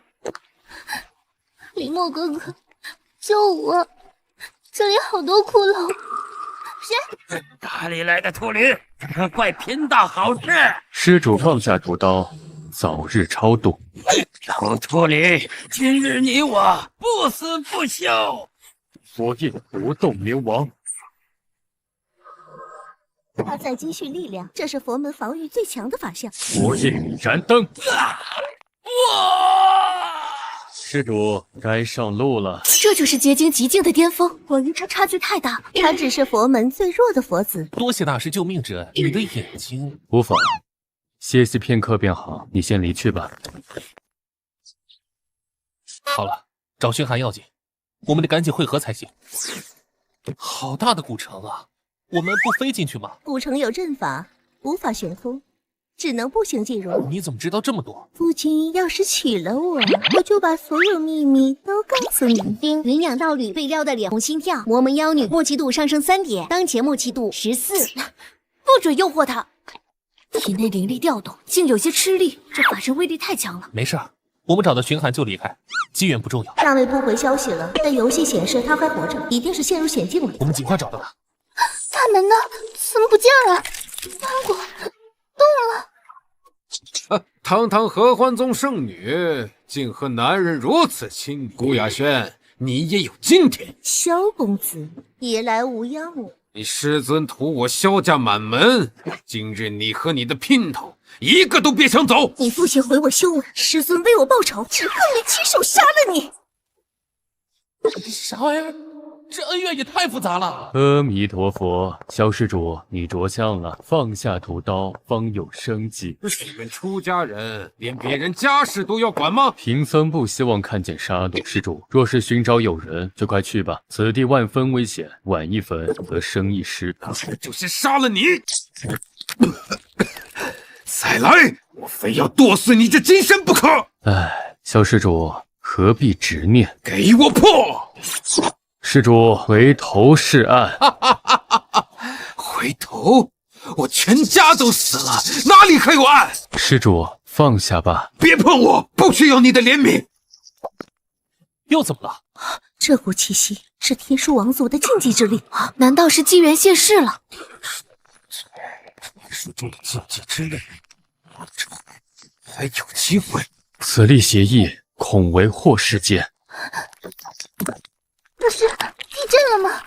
S17: 林墨哥哥，救我！这里好多骷髅。
S6: 谁？哪里来的秃驴？怪贫道好事。
S14: 施主放下屠刀，早日超度。
S6: 老秃驴，今日你我不死不休。
S14: 佛印不动明王。
S15: 他在积蓄力量，这是佛门防御最强的法相。
S14: 佛印燃灯。施主该上路了。
S5: 这就是结晶极境的巅峰，我与他差距太大了。
S15: 他只是佛门最弱的佛子。
S3: 多谢大师救命之恩，你的眼睛
S14: 无妨，歇息片刻便好。你先离去吧。
S3: 好了，找宣寒要紧。我们得赶紧会合才行。好大的古城啊！我们不飞进去吗？
S15: 古城有阵法，无法悬空，只能步行进入。
S3: 你怎么知道这么多？
S15: 夫君要是娶了我，我就把所有秘密都告诉你。
S1: 丁云养道侣被撩得脸红心跳，魔门妖女默契度上升3点，当前默契度14。
S5: 不准诱惑他。体内灵力调动，竟有些吃力，这法阵威力太强了。
S3: 没事，我们找到巡寒就离开，机缘不重要。
S15: 那位不回消息了，但游戏显示他还活着，一定是陷入险境了。
S3: 我们尽快找到他。
S17: 他们呢？怎么不见了？翻过动了。
S7: 堂堂合欢宗圣女，竟和男人如此亲。顾雅轩，你也有今天。
S15: 萧公子，别来无恙。
S7: 你师尊屠我萧家满门，今日你和你的姘头一个都别想走！
S15: 你父亲毁我修为，师尊为我报仇，只恨没亲手杀了你。
S3: 啥玩意儿？这恩怨也太复杂了。
S14: 阿弥陀佛，萧施主，你着相了，放下屠刀，方有生机。
S7: 你们出家人连别人家事都要管吗？
S14: 贫僧不希望看见杀戮。施主，若是寻找友人，就快去吧。此地万分危险，晚一分则生一失。
S7: 就是杀了你！再来，我非要剁碎你这金身不可！
S14: 唉，萧施主何必执念？
S7: 给我破！
S14: 施主回头是岸。
S7: 回头？我全家都死了，哪里还有岸？
S14: 施主放下吧，
S7: 别碰我，不需要你的怜悯。
S3: 又怎么了？
S15: 这股气息是天书王族的禁忌之力，
S5: 难道是机缘现世了？
S7: 天书中的禁忌之力，这还有机会。
S14: 此力协议恐为祸事件。
S17: 这是地震了吗？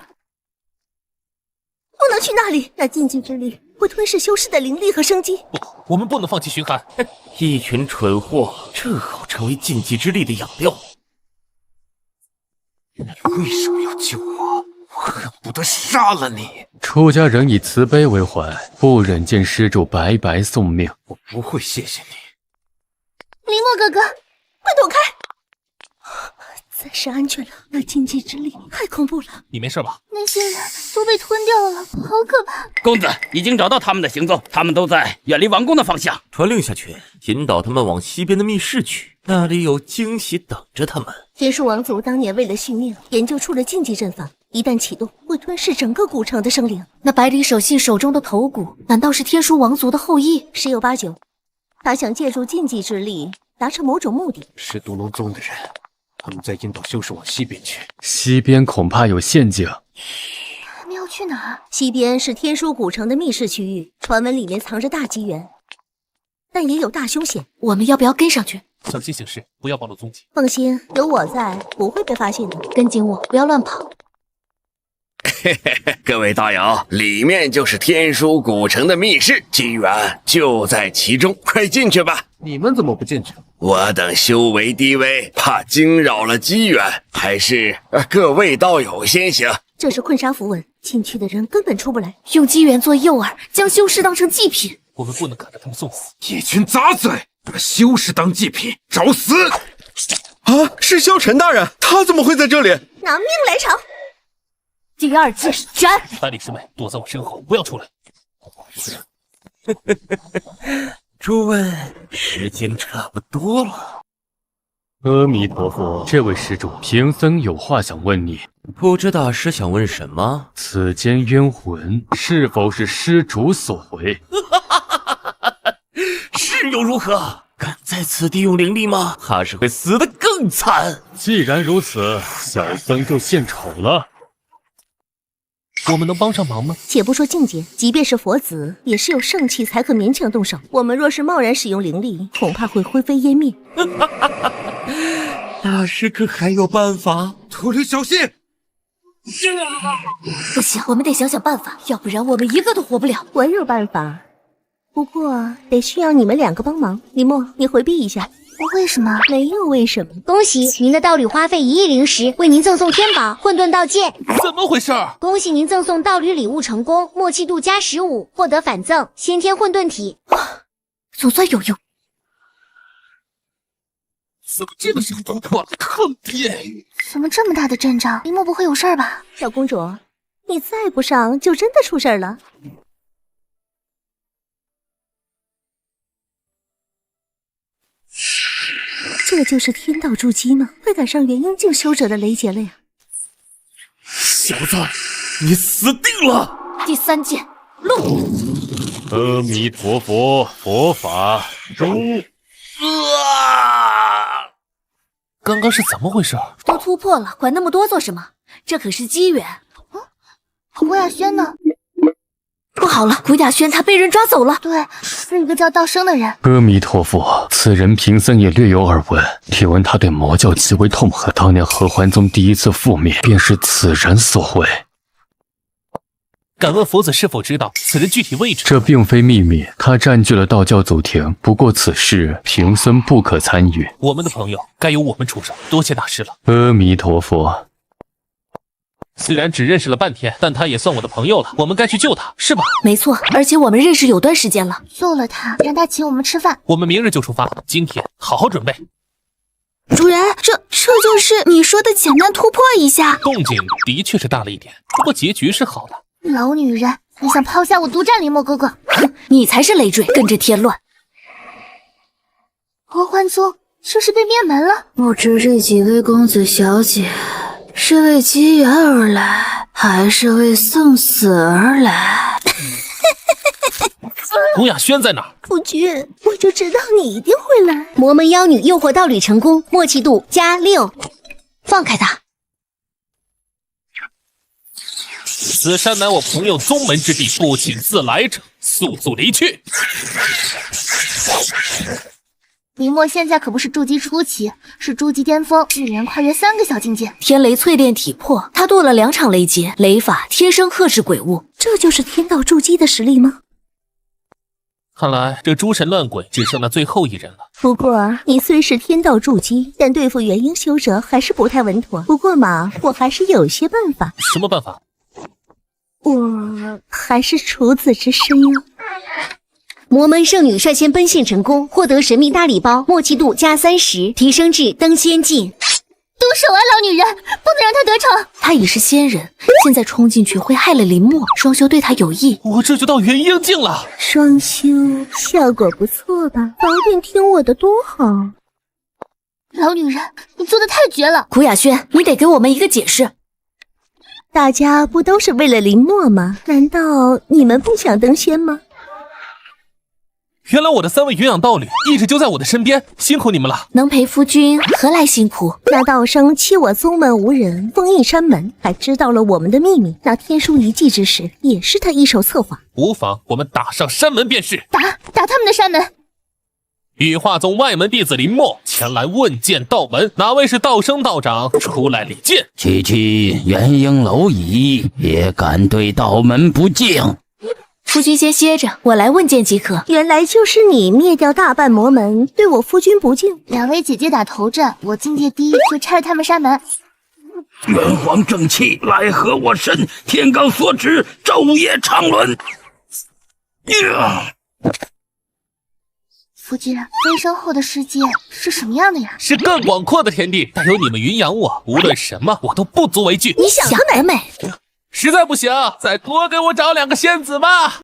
S15: 不能去那里，那禁忌之力会会吞噬修士的灵力和生机。
S3: 不，我们不能放弃巡寒。
S13: 一群蠢货，正好成为禁忌之力的养料。你为什么要救我？我恨不得杀了你！
S14: 出家人以慈悲为怀，不忍见施主白白送命。
S13: 我不会谢谢你。
S15: 林墨哥哥，快躲开！暂时安全了，那禁忌之力太恐怖了。
S3: 你没事吧？
S17: 那些人都被吞掉了，好可怕！
S12: 公子已经找到他们的行踪，他们都在远离王宫的方向。
S13: 传令下去，引导他们往西边的密室去，那里有惊喜等着他们。
S15: 天树王族当年为了续命，研究出了禁忌阵法，一旦启动，会吞噬整个古城的生灵。
S5: 那百里守信手中的头骨，难道是天书王族的后裔？
S15: 十有八九，他想借助禁忌之力达成某种目的。
S13: 是毒龙宗的人，他们在引导修士往西边去。
S14: 西边恐怕有陷阱。
S17: 他们要去哪儿？
S15: 西边是天书古城的密室区域，传闻里面藏着大机缘，但也有大凶险。
S5: 我们要不要跟上去？
S3: 小心行事，不要暴露踪迹。
S15: 放心，有我在，不会被发现的。
S5: 跟紧我，不要乱跑。
S8: 嘿嘿嘿，各位道友，里面就是天书古城的密室，机缘就在其中，快进去吧。
S7: 你们怎么不进去？
S8: 我等修为低微，怕惊扰了机缘，还是各位道友先行。
S15: 这是困杀符文，进去的人根本出不来。
S5: 用机缘做诱饵，将修士当成祭品，
S3: 我们不能看着他们送死。
S13: 一群杂碎，把修士当祭品，找死！
S8: 啊，是萧晨大人，他怎么会在这里？
S15: 拿命来偿！
S5: 第二剑斩！
S3: 百里师妹，躲在我身后，不要出来。
S13: 诸位，时间差不多了。
S14: 阿弥陀佛，这位施主，贫僧有话想问你。
S13: 不知大师想问什么？
S14: 此间冤魂是否是施主所为？
S13: 是又如何？敢在此地用灵力吗？怕是会死得更惨。
S14: 既然如此，小僧就献丑了。
S3: 我们能帮上忙吗？
S15: 且不说境界，即便是佛子，也是有圣气才可勉强动手。我们若是贸然使用灵力，恐怕会灰飞烟灭。
S13: 大师可还有办法？徒弟小心！
S5: 不行，我们得想想办法，要不然我们一个都活不了。
S15: 我有办法，不过得需要你们两个帮忙。李默，你回避一下。
S17: 为什么？
S15: 没有为什么。
S1: 恭喜您的道侣花费1亿灵石，为您赠送天宝混沌道戒。
S3: 怎么回事？
S1: 恭喜您赠送道侣礼物成功，默契度加15，获得反赠先天混沌体。
S5: 总算有用。
S3: 怎么这个时候都破了？坑爹！
S17: 怎么这么大的阵仗？林默不会有事吧？
S15: 小公主，你再不上就真的出事了。这就是天道筑基吗？快赶上元婴境修者的雷劫了呀！
S13: 小子，你死定了！
S5: 第三剑，怒！
S14: 阿弥陀佛，佛法中。
S3: 刚刚是怎么回事？
S5: 都突破了，管那么多做什么？这可是机缘。
S17: 胡雅轩呢？
S5: 不好了，胡雅轩他被人抓走了。
S17: 对，是一个叫道生的人。
S14: 阿弥陀佛，此人贫僧也略有耳闻。听闻他对魔教极为痛恨，当年合欢宗第一次覆灭，便是此人所为。
S3: 敢问佛子是否知道此人具体位置？
S14: 这并非秘密，他占据了道教祖庭，不过此事贫僧不可参与。
S3: 我们的朋友该由我们出手，多谢大师了。
S14: 阿弥陀佛。
S3: 虽然只认识了半天，但他也算我的朋友了，我们该去救他，是吧？
S5: 没错，而且我们认识有段时间了。
S17: 救了他，让他请我们吃饭。
S3: 我们明日就出发，今天好好准备。
S17: 主人，这就是你说的简单突破一下。
S3: 动静的确是大了一点，不过结局是好的。
S17: 老女人，你想抛下我独占林默哥哥？
S5: 哼，你才是累赘，跟着添乱。
S17: 合欢宗是不是被灭门了？
S4: 不知这几位公子小姐是为机缘而来，还是为送死而来？
S3: 胡雅轩在哪儿？
S15: 夫君，我就知道你一定会来。
S1: 魔门妖女诱惑道侣成功，默契度加6，放开他。
S3: 此山乃我朋友宗门之地，不请自来者速速离去。
S17: 林默现在可不是筑基初期，是筑基巅峰，一连跨越3个小境界。
S5: 天雷淬炼体魄，他渡了2场雷劫，雷法天生克制鬼物，
S15: 这就是天道筑基的实力吗？
S3: 看来这诸神乱鬼只剩那最后一人了。
S15: 不过你虽是天道筑基，但对付元婴修者还是不太稳妥。不过嘛，我还是有些办法。
S3: 什么办法？
S15: 我还是处子之身哟。
S1: 魔门圣女率先奔现成功，获得神秘大礼包，默契度加30，提升至登仙境。
S17: 动手啊，老女人，不能让她得逞。
S5: 她已是仙人，现在冲进去会害了林默，双修对她有益。
S3: 我这就到元婴境了。
S15: 双修效果不错吧？早点听我的多好。
S17: 老女人，你做的太绝了。
S5: 古雅轩，你得给我们一个解释。
S15: 大家不都是为了林默吗？难道你们不想登仙吗？
S3: 原来我的3位云养道侣一直就在我的身边，辛苦你们了。
S5: 能陪夫君何来辛苦？
S15: 那道生欺我宗门无人，封印山门，还知道了我们的秘密。那天书遗迹之事也是他一手策划。
S3: 无妨，我们打上山门便是。
S17: 打他们的山门。
S3: 羽化宗外门弟子林默前来问见道门，哪位是道生道长？出来礼见。
S6: 区区元婴蝼蚁也敢对道门不敬？
S5: 夫君先歇着，我来问见即可。
S15: 原来就是你灭掉大半魔门，对我夫君不敬。
S17: 2位姐姐打头阵，我境界低，会拆了他们山门。
S6: 元皇正气，来合我身，天罡所指，昼夜长轮。
S17: 夫君，飞升后的世界是什么样的呀？
S3: 是更广阔的天地，但有你们云养我，无论什么我都不足为惧。
S5: 你想得美！
S3: 实在不行，再多给我找2个仙子吧。